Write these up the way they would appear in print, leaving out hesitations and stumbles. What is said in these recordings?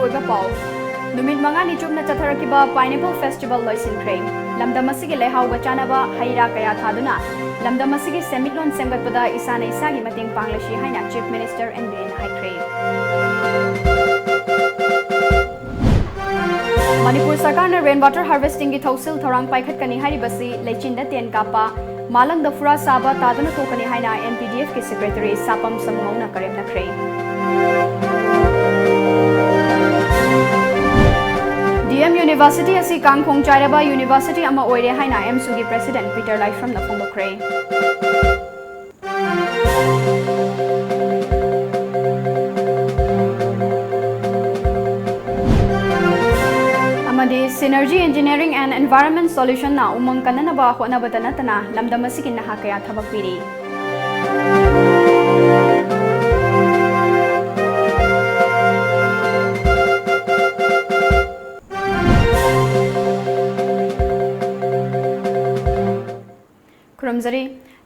मरुइबा पाउ नुमित मंगानी चुपना चथरकिबा pineapple festival लोइसिनख्रे लमदम असिगे लेहाउगा चानाबा हैरा कया थादुना लमदम असिगे सेमिटलोन सेमगतपदा इसाना इसागी मतेंग पांगलशी हाइना चीफ मिनिस्टर एनबीएन हाइख्रे मणिपुर सरकार ने रेन वाटर हार्वेस्टिंग की थौसिल थौरांग पाइखटकनी हाइरिबसी लेचिंदा तेन कापा मालंग दफुरा साबा तादुना तोकनी हाइना एमपीडीएफ के सेक्रेटरी सापम समंगौना करेमनख्रे डीएम यूनिवर्सिटी असी कांगखोंग चाइराबा यूनिवर्सिटी अमा ओइरे हाइना एमसू की प्रेसिडेंट पीटर लाइफ्रम न फोंदोख्रे अमदि synergy engineering and environment solution ना उमंग कननबा होनबता नतना लमदम असिगी नहा कया थबक पिरी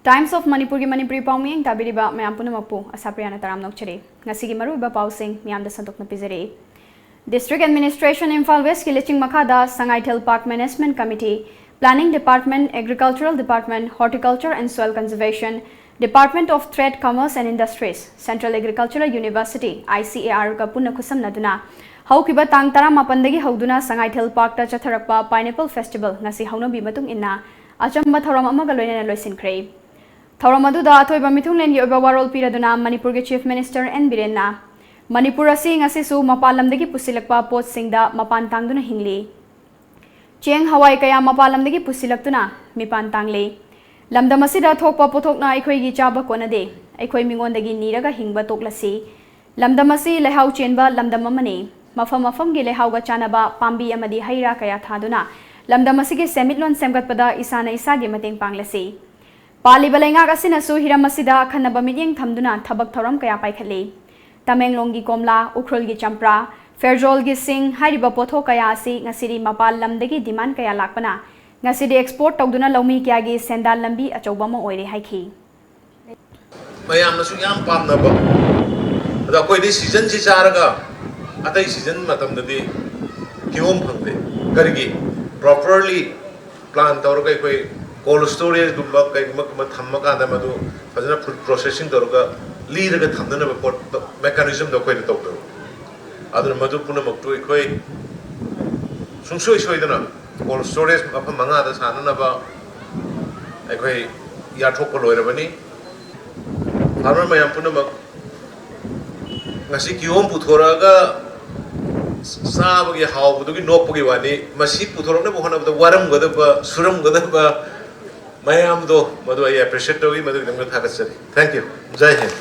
टाइम्स ऑफ मणिपुर की मणिपुरी पाउ मियंग ताबिरिबा मयाम पुनमकपु असाप्रियाना तराम नोकचरे ngasi gi maruiba pausing miyam da santokna pizare District Administration Imphal West ki liching makhada Sangaitel Park Management Committee Planning Department Agricultural Department Horticulture and Soil Conservation Department of Trade Commerce and Industries Central Agricultural University ICAR ka punna khusam naduna haukiba tang tara mapandagi hauduna Sangaitel Park ta chatharakpa Pineapple Festival ngasi haunabi matung inna achamba thoram amaga loinena loisinkhre थौरम अदुदा अथोइबा मिथुंगलेन की ओइबा वारोल पिरदुना मणिपुर के chief minister N बिरेनना Manipur असि ngasisu mapalamdagi pusilakpa potsingda mapan tangduna hingli cheng hawai kaya mapalamdagi pusilaktuna mipan tangli lamdam asida thokpa pothokna aikhoi gi chaba konade aikhoi mingondagi niraga hingba toklasi lamdam asi lehau chenba lamdam amani mafam mafam gi lehau ga chanaba pambi amadi haira kaya thaduna lamdam asigi semitlon semgatpada isana isagi mateng panglasi पालिबा लेंगाक असिनसु हिरम असिदा खन्नबा मियेंग थमदुना थबक थौरम कया पाइखले तमेंगलोंगी कोमला उख्रुलगी चंप्रा फेरजोलगी सिंग हारिबा पोथो कया असि ngasiरि मपाल लमदगी डिमांड कया लाकपना ngasiरि एक्सपोर्ट तौदुना लौमी कयागी सेंदाल लंबी अचौबा म ओइरे हाइखि मयामनसु याम पामनबा अदा कोइदि सीजन सि चारगा अतै सीजन मतमदि किहोम फंगदे करगी प्रॉपर्ली प्लान तौरगा कोइ कोल्ड स्टोरेज गुम्बा कईगुम्बा थम्मकांदा मदु फजना फूड प्रोसेसिंग तौरगा लीरगा थमदना पोट मेकानिज्म दो कोइ तौदो अदर मदु पुनमक्तु इखोइ सुंसोइ सोइदना कोल्ड स्टोरेज मफम मंगादा साननबा इखोइ याथोक लोइरबनी फार्मर मयाम पुनमक ngasi kiom puthoranga साबगी हावबदुगी नोपगी वानी मसी पुथोरने बहना बद वारम गदबा सुरम गदबा मयाम दो मदु आई एप्रिशिएट तोगी मदु दंग थागसरी थैंक यू जय हिंद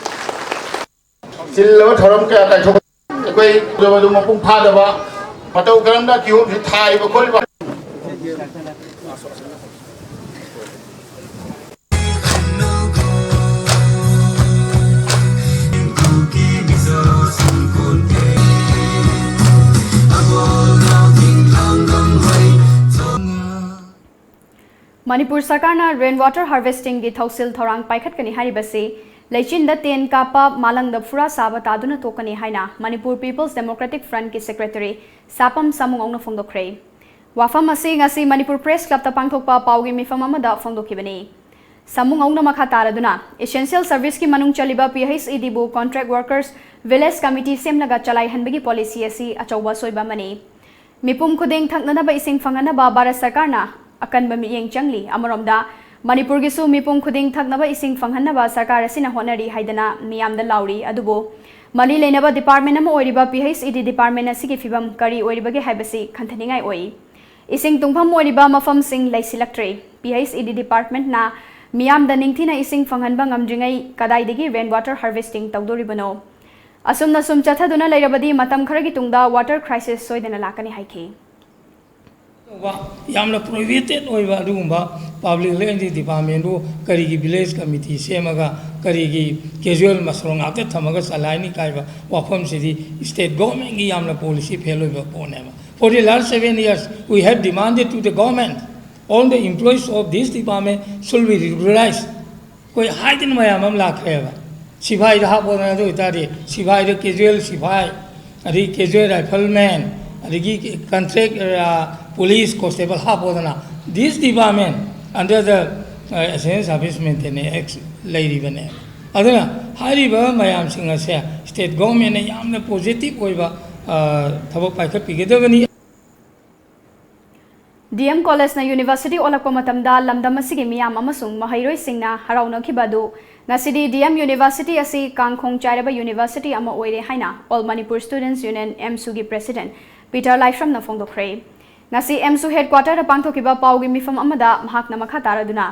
सिल्लो थरम के आका थोक कोई जबदु मपुंग फादबा मतौ करमदा किउ थाइ बकोलबा मणिपुर सरकार ना रेन वाटर हार्वेस्टिंग की थौसिल थौरांग पाइखटकनी हारिबसे लेचिन द तेन कापा मालंग द फुरा साबा तादुना तोकनी हाइना मणिपुर पीपल्स डेमोक्रेटिक फ्रंट की सेक्रेटरी सापम सामुंगौना फोंदोख्रे वाफम असी ngasi मणिपुर प्रेस क्लब ता पांगथोकपा पाउगी मिफम अमदा फोंदोखिबनी सामुंगौना मखा तारदुना एसेंशियल सर्विस की मनुंग चलिबा पीएचईडी बु कॉन्ट्रैक्ट वर्कर्स विलेज कमिटी सेमलगा चलाई हनबगी पॉलिसी असी अचौबा सोइबा मनी मिपुम खुदेंग थकननबा इसिंग फंगनबा भारत सरकार ना अकन मियेंग चंगली अमरोमदा मणिपुर गिसु मिपुम खुदिंग थकनबा इसिंग फंगहनबा सरकार असिना होनरी हाइदना मियामदा लाउरी अदुबो मली लेनबा डिपार्टमेंट अमा ओइरिबा पीएचईडी डिपार्टमेंट असिगी फिबम करी ओइरिबगे हाइबसी खंथनिंगाई ओइ इसिंग तुंगफम ओइरिबा मफम सिंग लैसिलक्ट्रे पीएचईडी डिपार्टमेंट ना मियामदा निंगथिना इसिंग फंगहनबा ngamdringai कदाइदगी रेन वाटर हार्वेस्टिंग तौदोरिबनो असुमना सुम चथदुना लैरबदी मतम खरगी तुंगदा वाटर क्राइसिस सोइदना लाकनी हाइखि यामना प्रोहिबिटेड होइबा दुगुंबा पब्लिक लैंड डिपार्टमेंट करीगी विलेज कमिटी सेमगा करीगी कैजुअल मसरोंग आते थमगा सलाइनी काइबा वाफम सिदी स्टेट गवर्नमेंट की यामना पॉलिसी फेल होइबा पोनेमा for the last 7 years we have demanded to the government all the employees of this department should be regularized कोई हाइदिन मयाम लाखरेबा सिपाही हाबोना दो इतारी सिपाही कैजुअल सिपाही अभी कैजुअल राइफलमैन अभी कंट्रेक्ट पुलिस कॉन्स्टेबल हापोदना this department under the Essential Service Maintenance Act लेरिबने अदना हारिबा मयामसिंग असे स्टेट गवर्नमेंट ने यामना पॉजिटिव ओइबा थबक पाइखपिगदबनी DM College na University olakpa matamda lamdam asigi miyam amasung mahairoi singna haraunakibadu ngasidi DM University asi kangkhong chairaba University ama oire haina All Manipur Students Union MSU gi President Peter Laifram na phongdokre ngasi MSU headquarter da pangthokiba paugi mifam amada mahakna makha taraduna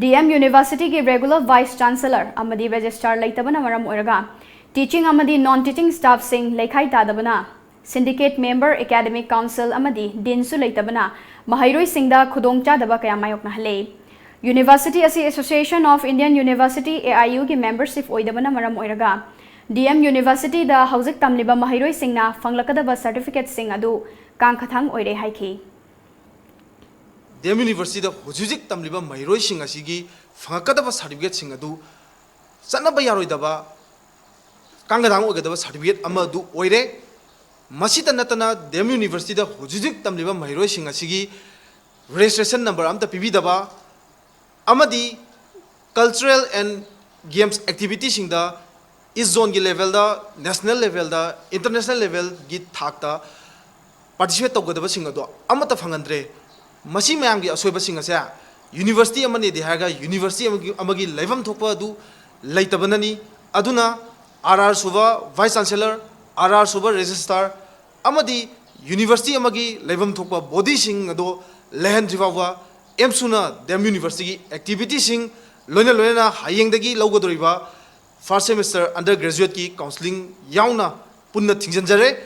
DM University ki regular Vice Chancellor amadi Registrar leitabana maram oiraga teaching amadi non teaching staff sing lekhai tadabana Syndicate Member Academic Council amadi Dean su leitabana Mahairoi Singda Khudong Chadaba kaya mayok na hale. University asi Association of Indian University AIU ki membership oidabana maram oiraga. DM University da hauzik tamliba Mahairoi Singna fanglakadaba certificate sing adu kangkhathang oire haiki. DM University da hujuzik tamliba Mahairoi Sing asigi fangakadaba certificate sing adu sanaba yaroidaba kangkhathang oigadaba certificate ama adu oire Masita natana DM University da hujuzik tamliba Mahairoi Sing asigi registration number amta pibidaba amadi cultural and games activity sing da is zone gi level da national level da international level gi thak da participate tawgadaba sing ado amata phangandre masi mayam gi asoiba sing asa university amani de haga university amagi levam thokpa adu leitabanani aduna RR suba vice chancellor RR Super Registrar amadi University amagi levam thokpa body sing ado lehen drivawa emsuna dem University activity sing loina hayeng laugadoriba first semester undergraduate ki counseling yauna punna thingjanjare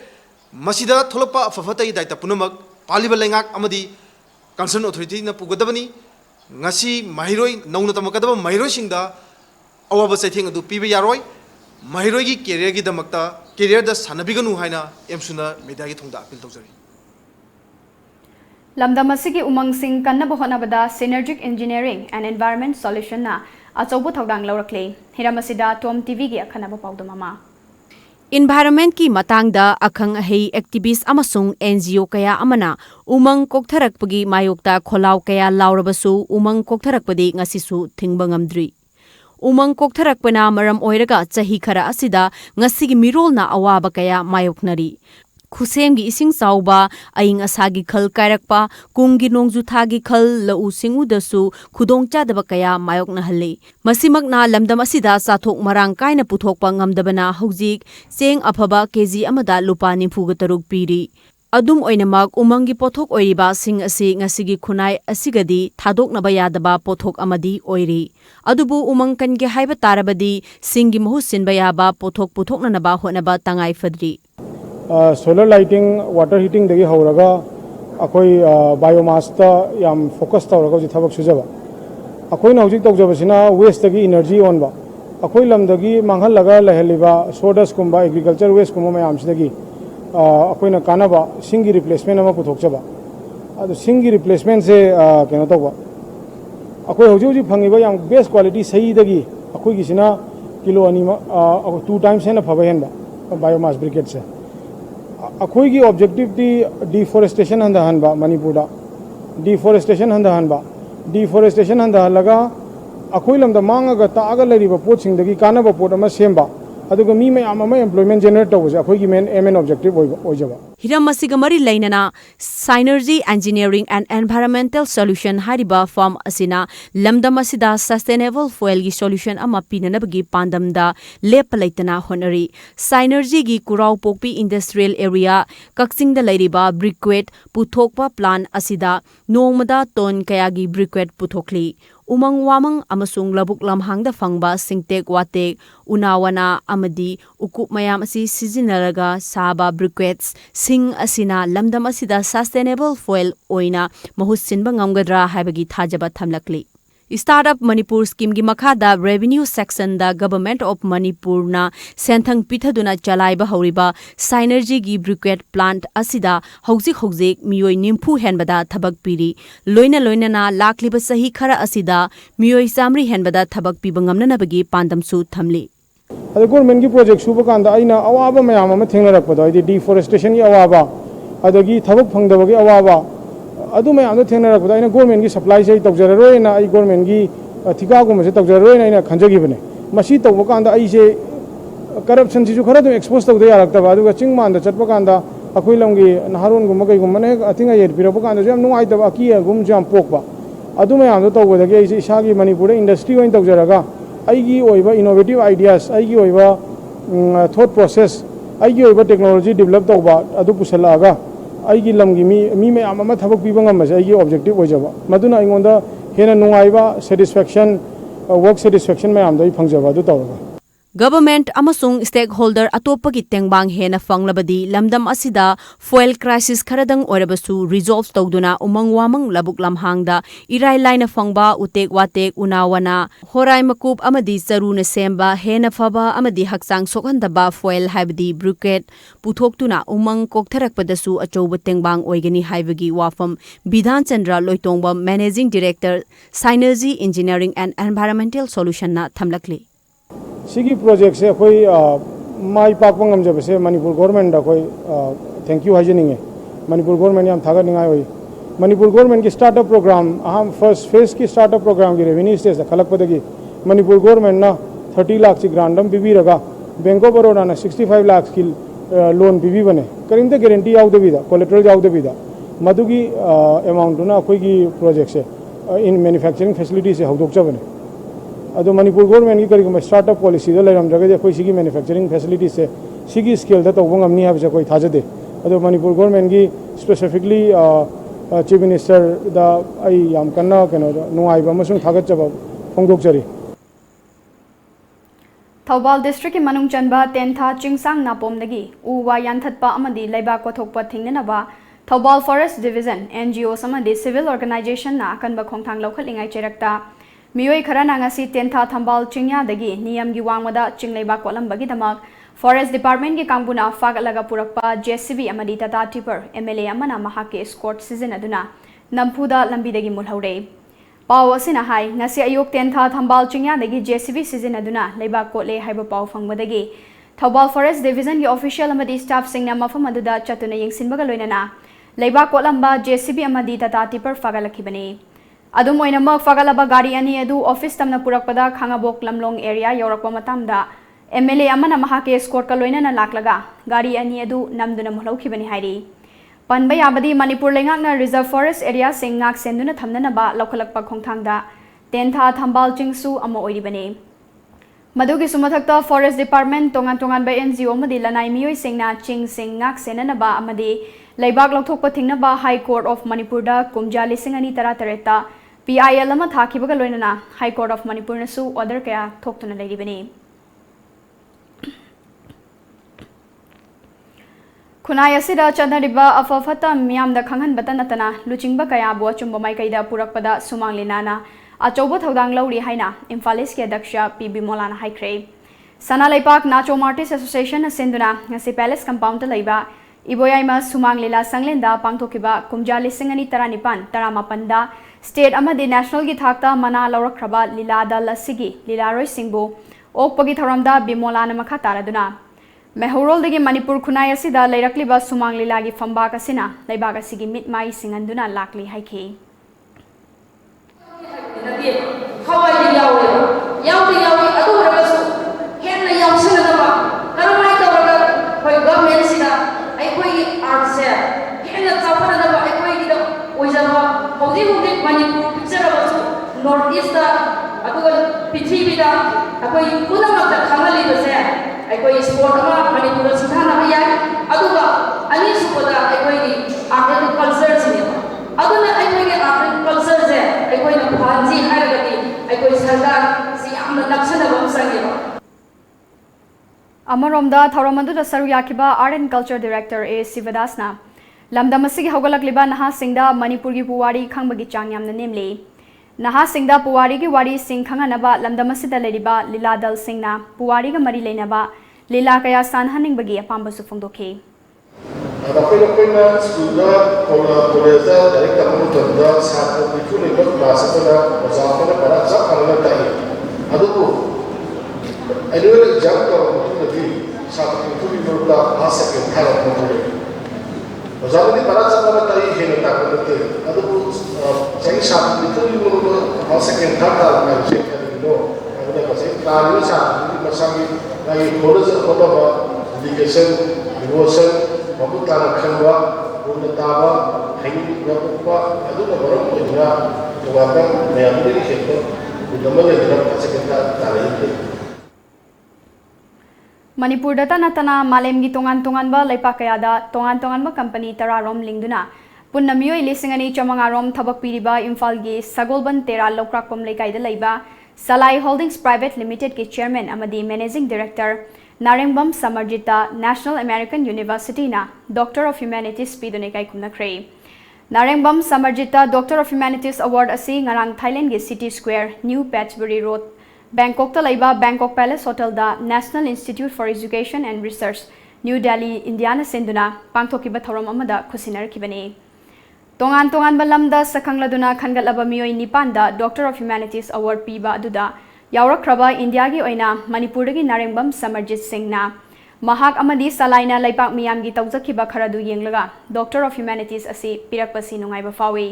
masida tholapa afafatai daita punamak paliba lengak amadi concern authority na pugadabani ngasi mahiroi nauna tamakadaba mahiroi singda awaba saitheng adu piba yaroi Mahairoi ki career ki damakta career da sanabiganu haina emsuna media ki thongda appeal tawjari Lamdam asigi umang sing kannaba honabada synergic engineering and environment solution na achobu thogdang laurakle hiramasida Tom TV gi akhanaba pawdamama Environment ki matangda akhang ahei activist amasung NGO kaya amana umang koktharakpagi mayokta kholaw kaya laurabasu umang koktharakpadi ngasisu thingbangamdri Umang koktharakpana maram oiraga chahi khara asida ngasigi mirolna awaba kaya mayoknari khusem gi ising sauba aing asagi khal kairakpa kumgi nongju thagi khal lau singu dasu khudongcha daba kaya mayokna halle masimakna lamdam asida sathok marang kaina puthokpa ngamdabana hojik cheng aphaba kg amada lupa 93 piri Adum oinamak umangi pothok oiriba sing asi ngasigi khunai asigadi thadoknaba yadaba pothok amadi oiri adubu umang kange haiba tarabadi singi mahusin bayaba pothok puthoknanaba honaba tangai fadri solar lighting water heating dagi hauraga akoi biomass ta yam focus tawraga ji thabak sujaba akoi na hojik tawjabasina waste dagi energy on ba akoi lamdagi manghal laga leheliba sodas kumba agriculture waste kumba mayam sidagi अखोना कानब सिंगी replacement पुथोचब अब सिंगी replacement से कहो तब अखोई हूँ फंगीब best quality सहीदगी अखोईना kilo 2 times है फब हेंब biomass briquette से अखोई ऑब्जेक्टिव डिफोरेस्टेशन हंदहनब मणिपुर डिफोरेस्टेशन हंदहनब अखोई लमद मांग ताग लेरिब पोटसिंगदगी कानब पोट अमा सेंब अदुगा मी मयाम अमा एम्प्लॉयमेंट जनरेट तौबसे अखोई मेन ऑब्जेक्टिव ओइजबा हिरम मसिगा मरी लैनना Synergy Engineering and Environmental Solution हारिबा फॉर्म असिना लमदम असिदा सस्टेनेबल फ्यूल की सॉल्यूशन अमा पिननबगी पांदमदा लेप लैतना होनरी साइनर्जी की कुराव पोकपी इंडस्ट्रियल एरिया कक्सिंग द लैरिबा ब्रिक्वेट पुथोकपा प्लान असिदा नोंगमदा टोन कयागी ब्रिक्वेट पुथोकली उमंग वामंग अमसुंग लबुक लमहांगदा फंगबा सिंगटेक वाटेक उनावना अमदी उकुप मयाम असि सिजिनरगा साबा ब्रिक्वेट्स सिंग असिना लमदम असिदा सस्टेनेबल फ्यूल ओइना महुत सिनबा ngamgadra हाइबगी थाजबा थमलकली Startup Manipur scheme gi makhada revenue section da government of Manipur na senthang pithaduna chalaiba horiba synergy gi briquette plant asida hojik miyoi nimpu henbada thabak piri loina na lakliba sahi khara asida miyoi samri henbada thabak pibangamna nabagi pandamsu thamli अद government की project सूब कांदा अइना अवाबा मयाम अमा थेंगनरकपदो आइदि deforestation की अवाबा अदगी थबक फंगदबगी अवाबा अदु मयाम दो थेंगनरकपदो अइना government की सप्लाई से तौजररोयना आई गवर्नमेंट की थिकागुम से तौजररोयना अइना खंजगिबने मसी तौब कांदा अइसे करप्शन सिजु खरा दो एक्सपोज तौदे यारक्तबा अदुगा चिंगमान दा चटप कांदा अखोई लमगी नहारोनगुम कईगुमने अथिंगा येर पिरप कांदा जो नुंगाइतबा अकीयगुम जो पोकबा अदु मयाम दो तौबदगी अइसे इसागी मणिपुर इंडस्ट्री ओइन तौजरगा आईगी ओइबा इनोवेटिव आइडियाज आईगी ओइबा थॉट प्रोसेस आईगी ओइबा टेक्नोलॉजी डेवलप तौबा अदु पुसलागा आईगी लमगी मी मयाम अमा थबक पीबा ngam आईगी ऑब्जेक्टिव ओइजबा मदुना अइंगोंदा हेना नुंगाइबा सेटिस्फैक्शन वर्क सेटिस्फैक्शन मयाम दो फंगजबा अदु तौरगा Government amasung stakeholder atopagi tengbang hena fanglabadi lamdam asida fuel crisis kharadang orabasu resolve tawduna umang wamang labuk lamhangda irai laina fangba utek watek unawana horai makup amadi charuna semba hena phaba amadi hakchang sokhandaba fuel haibadi briquette puthoktuna umang koktharakpadasu achoba tengbang oigani haibagi wafam Bidhan Chandra Loitongba Managing Director Synergy Engineering and Environmental Solution na thamlakli सिगी project से कोई माई पाक जब से Manipur government कोई thank you हाइजनिंग Manipur government याम थागत निगाय होई मणिपुर गवर्नमेंट की स्टार्टअप प्रोग्राम अहम फर्स्ट फेज की स्टार्टअप प्रोग्राम की रेवेन्यू स्टेज खलकपदगी मणिपुर गवर्नमेंट ना 30 लाख की ग्रांडम पीबीरगा बैंक ऑफ बड़ौदा ना 65 लाख की लोन पीबीबने करीमते गारंटी याउदबीदा कोलेटरल याउदबीदा मदुगी अमाउंट ना कोई की प्रोजेक्ट से इन मैन्युफैक्चरिंग फैसिलिटी से हौदोकचबने अदो मणिपुर गवर्नमेंट की करीगुम स्टार्टअप पॉलिसी दो लेरमद्रगदि अखोई सिगी मैन्युफैक्चरिंग फैसिलिटी से सिगी स्केल दा तौबो ngamni हाबसे कोई थाजदे अदो मणिपुर गवर्नमेंट की स्पेसिफिकली चीफ मिनिस्टर दा आई याम कन्ना कनो नुआइबा मसुंग थागतचबा फोंदोकचरी थौबाल डिस्ट्रिक्ट की मनुंग चनबा तेंथा चिंगसांग नापोमदगी उवा यानथतपा अमदी लेबा कोथोकपा थिंगनबा थौबाल फॉरेस्ट डिवीजन एनजीओ समदि सिविल ऑर्गेनाइजेशन ना अकनबा खोंथांग लौखलिंगाई चेरक्ता मियोई खराना ngasi तेंथा थंबाल चिंगयादगी नियम की वांगमदा चिंगलेबा कोलंबगीदमक फॉरेस्ट डिपार्टमेंट की कांगबुना फागलगा पुरकपा जेसीबी अमदी टाटा टिपर एमएलए अमना महाके स्कॉट सीजन अदुना नंफुदा लंबीदगी मुलहौरे पाव असिना हाई ngasi अयुक तेंथा थंबाल चिंगयादगी जेसीबी सीजन अदुना लेबा कोले हाइबा पाव फंगबदगी थौबाल फॉरेस्ट डिवीजन की ऑफिशियल अमदी स्टाफ सिंगना मफम अदुदा चतुना यंगसिनबगा लोइनना लेबा कोलंबा जेसीबी अमदी टाटा टिपर फागलखिबने अदुम ओइनमक फागलबा गाड़ी अनि अदु ऑफिस तमना पुरकपदा खांगाबोक लमलोंग एरिया यौरकपा मतमदा एमएलए अमना महाके स्कॉट का लोइनना लाकलगा गाड़ी अनि अदु नमदुना मुलौखिबनि हाइरी पनबा याबदी मणिपुर लेंगाकना रिजर्व फॉरेस्ट एरिया सिंगाक सेंदुना थमननबा लौखलकपा खोंथांगदा तेंथा थंबाल चिंगसु अमा ओइरिबने मधुगी सुमथक्ता फॉरेस्ट डिपार्टमेंट तोंगान तोंगान बा एनजीओ मदि लनाई मियोई सिंगना चिंग सिंगाक सेननबा अमदि लेबाक लौथोकपा थिंगनबा हाई कोर्ट ऑफ मणिपुर दा कुमजा लिसिंग अनि तरा तरेता PIL अमा थाखिबगा लोइनना हाई कोर्ट ऑफ मणिपुर नसु ऑर्डर कया थोक्तुना लेरिबने खुनाय असिदा चनरिबा अफफता मियामदा खंगहनबता नतना लुचिंगबा कया बो चुंबा माइकैदा पुरकपदा सुमांग लिनाना अचौबा थौदांग लौरी हाइना इम्फाल ईस्ट के अध्यक्ष पीबी मोलाना हाइख्रे सना लेपाक नाचो आर्टिस्ट एसोसिएशन सेंदुना ngasi पैलेस कंपाउंड लैबा इबोयाइमा सुमांग लीला संगलेंदा पांगथोकिबा कुमजा लिसिंग अनि तरानिपान तरामापनदा स्टेट अमदि नेशनल की थाकता मना लौरखरबा लीला दल असिगी लीलारोय सिंहबु ओकपगी थौरमदा बिमोलाना मखा तारदुना मेहौरोलदगी मणिपुर खुनाय असिदा लैरक्लिबा सुमांग लीलागी फंबाक असिना लैबाक असिगी मिटमाई सिंगंदुना लाकली हाइखि नॉर्थ ईस्ट पृथ्वी पुनः स्पोर्ट मणिपुर सिंथाना अनीसुबद आर्ट एंड कल्चर से आर्ट एंड कल्चर से फहनजी सरकार से नक्सनब चंगेबा अमरोमदा थौरमदुदा सरू याखिबा art and culture director A शिवदासना लमदम असिगी हौगलकलिबा नहासिंगदा मणिपुर की पुवारी खंगबगी चांग यामना नेमले नहासिंगदा पुवारी की वारी सिंह खंगनबा लमदम असिदा लेरिबा लीला दल सिंहना पुवारी गा मरी लेनबा लीला कया सानहनिंगबगी अपांबसु फोंदोखे अखोइना स्कूल कॉलेज डायरेक्ट तममुतंदा सात्र पिथु लेबा क्लास तदा ओजाफना परा जा खंगना ताई अदुबु एनुअल एग्जाम ꯍꯥꯏꯕ ꯃꯊꯧ ꯂꯩ ꯑꯣꯖꯥꯅꯗꯤ ꯄꯔꯥ ꯆꯠꯅꯕ ꯇꯔꯤ ꯍꯦꯟꯅ ꯇꯥꯛꯄ ꯅꯠꯇꯦ ꯑꯗꯨꯕꯨ ꯆꯍꯤ ꯁꯥꯇ꯭ꯔ ꯅꯤꯐꯨꯒꯤ ꯁꯦꯀꯦꯟ ꯊꯥꯔꯠ ꯇꯥꯕ ꯍꯥꯏꯕꯁꯦ ꯀꯔꯤꯒꯤꯅꯣ ꯍꯥꯏꯕꯗ ꯉꯁꯥꯏ ꯇꯥꯔꯤꯕ ꯁꯥꯇ꯭ꯔꯗꯨꯒꯤ ꯃꯁꯥꯒꯤ ꯃꯥꯒꯤ ꯍꯣꯠꯅꯕ ꯗꯤꯗꯤꯀꯦꯁꯟ ꯗꯤꯚꯣꯁꯟ ꯃꯃꯨꯠ ꯇꯥꯅ ꯈꯪꯕ ꯃꯨꯟꯅ ꯇꯥꯕ ꯍꯩꯅꯤꯡꯕ ꯄꯣꯛꯄ ꯑꯗꯨꯅ ꯃꯔꯝ ꯑꯣꯏꯗꯨꯅ ꯇꯣꯉꯥꯟꯕ ꯃꯌꯥꯝꯗꯒꯤ ꯍꯦꯟꯕ ꯒꯨꯟ ꯑꯃ ꯂꯩꯗꯨꯅ ꯁꯦꯀꯦꯟ ꯊꯥꯔꯠ ꯇꯥꯔꯛꯏ ꯃꯅꯤꯄꯨꯔꯗ ꯅꯠꯇꯅ ꯃꯥꯂꯦꯝꯒꯤ ꯇꯣꯉꯥꯟ-ꯇꯣꯉꯥꯟꯕ ꯂꯩꯄꯥꯛ ꯀꯌꯥꯗ ꯇꯣꯉꯥꯟ-ꯇꯣꯉꯥꯟꯕ ꯀꯝꯄꯅꯤ 10 ꯔꯣꯝ ꯂꯤꯡꯗꯨꯅ ꯄꯨꯟꯅ ꯃꯤꯑꯣꯏ 2,900 ꯔꯣम ꯊꯕꯛ ꯄꯤꯔꯤꯕ ꯏꯝꯐꯥꯜꯒꯤ ꯁꯒꯣꯜꯕꯟ ꯇꯦꯔꯥ ꯂꯧꯀ꯭ꯔꯥꯛꯄꯝ ꯂꯩꯀꯥꯏꯗ ꯂꯩꯕ ꯁꯂꯥꯏ ꯍꯣꯜꯗꯤꯡꯁ ꯄ꯭राꯏꯚꯦꯠ ꯂꯤꯃꯤꯇꯦꯗꯀꯤ ꯆꯦꯌꯔꯃꯦꯟ ꯑꯃꯗꯤ managing director Narengbam Samarjita National American यूनिवर्सिटीना डॉक्टर ऑफ ह्यूमैनिटीज पीदुने इकाई खुमनख्रे Narengbam Samarjita doctor of humanities award असी ngarang थाईलैंड की City Square New Petchburi Road Bangkok तलाइबा बैंकॉक पैलेस होटल दा National Institute for Education and Research New Delhi India सेंदुना पांगथोकिबा थौरम अमदा खुसिनरखिबने तोंगान बलमदा सखंगलदुना खनगलबा मियोई निपानदा डॉक्टर ऑफ ह्यूमैनिटीज अवार्ड पीबा अदुदा यावरख्रबा इंडिया की ओइना मणिपुरदगी नारेंबम समरजित सिंहना महाक अमदी सलाइना लैपाक मियामगी तौजखिबा खरदु येंगलगा डॉक्टर ऑफ ह्यूमैनिटीज असी पिरकपसी नुंगाइबा फावी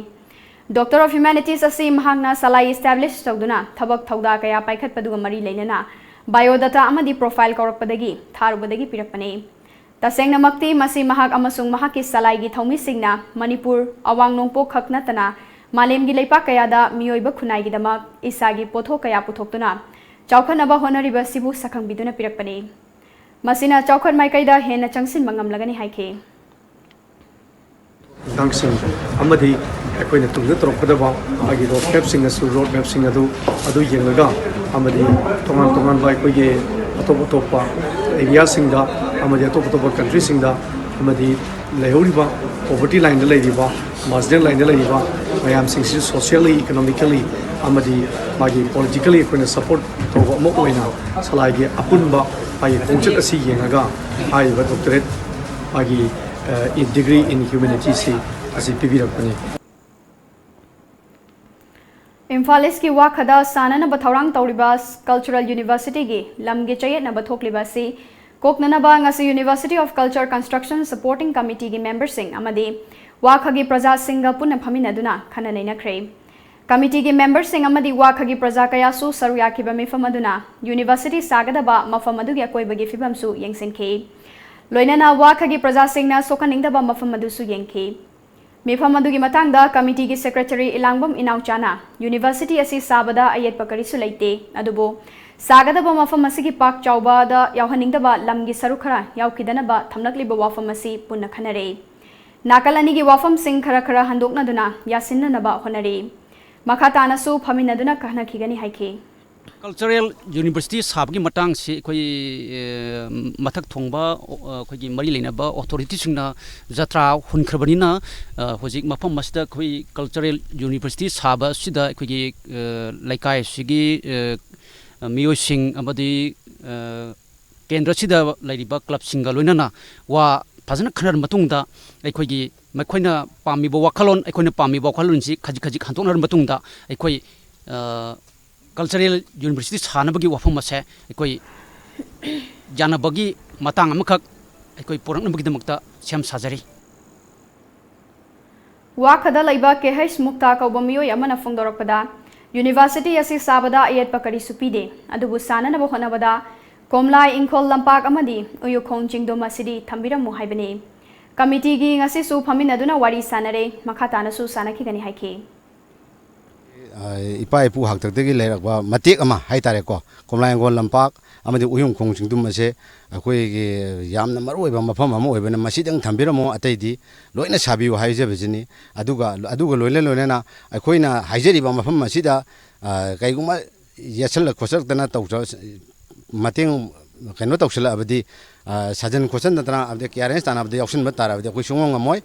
डॉक्टर ऑफ ह्यूमैनिटीज असी महाकना सलाई एस्टैब्लिश तौदुना थबक थौदा कया पाइखतपदुगा मरी लेनना बायोडाटा अमदी प्रोफाइल कौरकपदगी थारुबदगी पिरकपने तसेंगनमक्ति मसी महाक अमसुंग महाकी सलाइगी थौमिसिंगना मणिपुर अवांग नोंगपोक खकनतना मालेमगी लैपाक कयादा मियोइबा खुनाइगिदमक इसागी पोथो कया पुथोक्तुना चौखनबा होनरिबा सिबु सखंगबिदुना पिरकपने मसिना चौखन माइकैदा हेन चंगसिन मंगमलगनी हाइखे दांगसिंग अमदी अखोइना तुंग तोरकदबा आगी रोड मैप सिंगसु रोड मैप सिंग अदु येंगगा अमदी तोंगान तोंगान बाय कोइगे अतोप अतोपा एरिया सिंगदा अमदी अतोप अतोपा कंट्री सिंगदा अमदी लेहौरिबा पॉवर्टी लाइन लेरिबा मार्जिनल लाइन लेरिबा मयाम सिंगसि सोशली इकोनॉमिकली अमदी मागी पॉलिटिकली अखोइना सपोर्ट तोबा अमो ओइना सलाइगे अपुनबा आई कोंचत असी येंगगा आइबा डॉक्टरेट मागी डिग्री इन ह्यूमैनिटी से असी पिबिरकपनि इम्फाल ईस्ट की वाखदा साननब थौरांग तौरिबा कल्चरल यूनिवर्सिटी की लमगे चयेतनब थोकलिबा से कोकननबा ngasi university of culture construction supporting committee की मेंबर सिंह अमदी वाखगी प्रजा सिंह पुनः फमिनदुना खननैनख्रे कमिटी की मेंबर सिंह अमदी वाखगी प्रजा कयासु सरुयाखिबा मिफम अदुना यूनिवर्सिटी सागदबा मफम अदुगी अकोइबगी फिबमसु येंगसिनखे लोइनना वाखगी प्रजा सिंहना सोकनिंगदबा मफम अदुसु येंखे मिफम अदुगी मतंगदा कमिटी की सेक्रेटरी इलांगबम इनाउचाना यूनिवर्सिटी असी साबदा अयेतप करिसु लैते अदुबो सागदबा मफम असिगी पाक चौबादा यावहनिंगदबा लमगी सरुखरा यावकिदनबा थमलकलिबा वाफम असी पुन्ना खनरे नाकलनिगी वाफम सिंह खरा खरा हंदोकनदुना यासिन्ननबा होनरे मखातानसु फमिनदुना कहनखिगनी हाइखे कल्चरल यूनिवर्सिटी साबगी मतंग से कोई मथक थोंबा कोई मरी लेनबा अथॉरिटी सिंगना जत्रा हुनखरबनिना होजिक मफम मसदा कोई कल्चरल यूनिवर्सिटी साबा सिदा कोई लाइकाय सिगी मियो सिंग अमदी केंद्र सिदा लाइरिबा क्लब सिंगा लोइनना वा फजन खनर मतुंगदा अखोगी मखोइना पामिबो वाखलोन अखोइना पामिबो वाखलोन सि खजि खजि खानतोनर मतुंगदा अखोई कल्चरल यूनिवर्सिटी सानबगी वाफम असे अखोई जानबगी मतंग अमखक अखोई पोरकनबगीदमक्ता सेम साजरी वाखदा लैबा केहैस मुक्ता कौबा मियोय अमना फोंदोरकपदा यूनिवर्सिटी असी साबदा अयेतप करिसु पीदे अदुबु साननब होनबदा कोमलाई इंखोल लंपाक अमदी उयुखोंग चिंगदोम असिदी थंबिरमु हाइबने कमिटी की ngasisu फमिनदुना वारी सानरे मखातानसु सानखिगनी हाइखे इपा इपू हाक्तकदगी लेरकबा मतेक अमा हाइतारेको कोमलायंगोल लंपाक अमदी उयुम खोंगचिंगदुम असे अखोइगे यामना मरुओइबा मफम अमा ओइबना मसिदंग थंबिरमो अतैदी लोइना साबियो हाइजेबजिनी अदुगा लोइना अखोइना हाइजरिबा मफम मसिदा कैगुमा येसल खोसरतना तौजा मतेंग कनो तौसला अबदी साजन खोसन नतना अबदे क्यारेंस ताना अबदे ऑप्शन बतारा अबदे कोइ सुंगोंग अमोय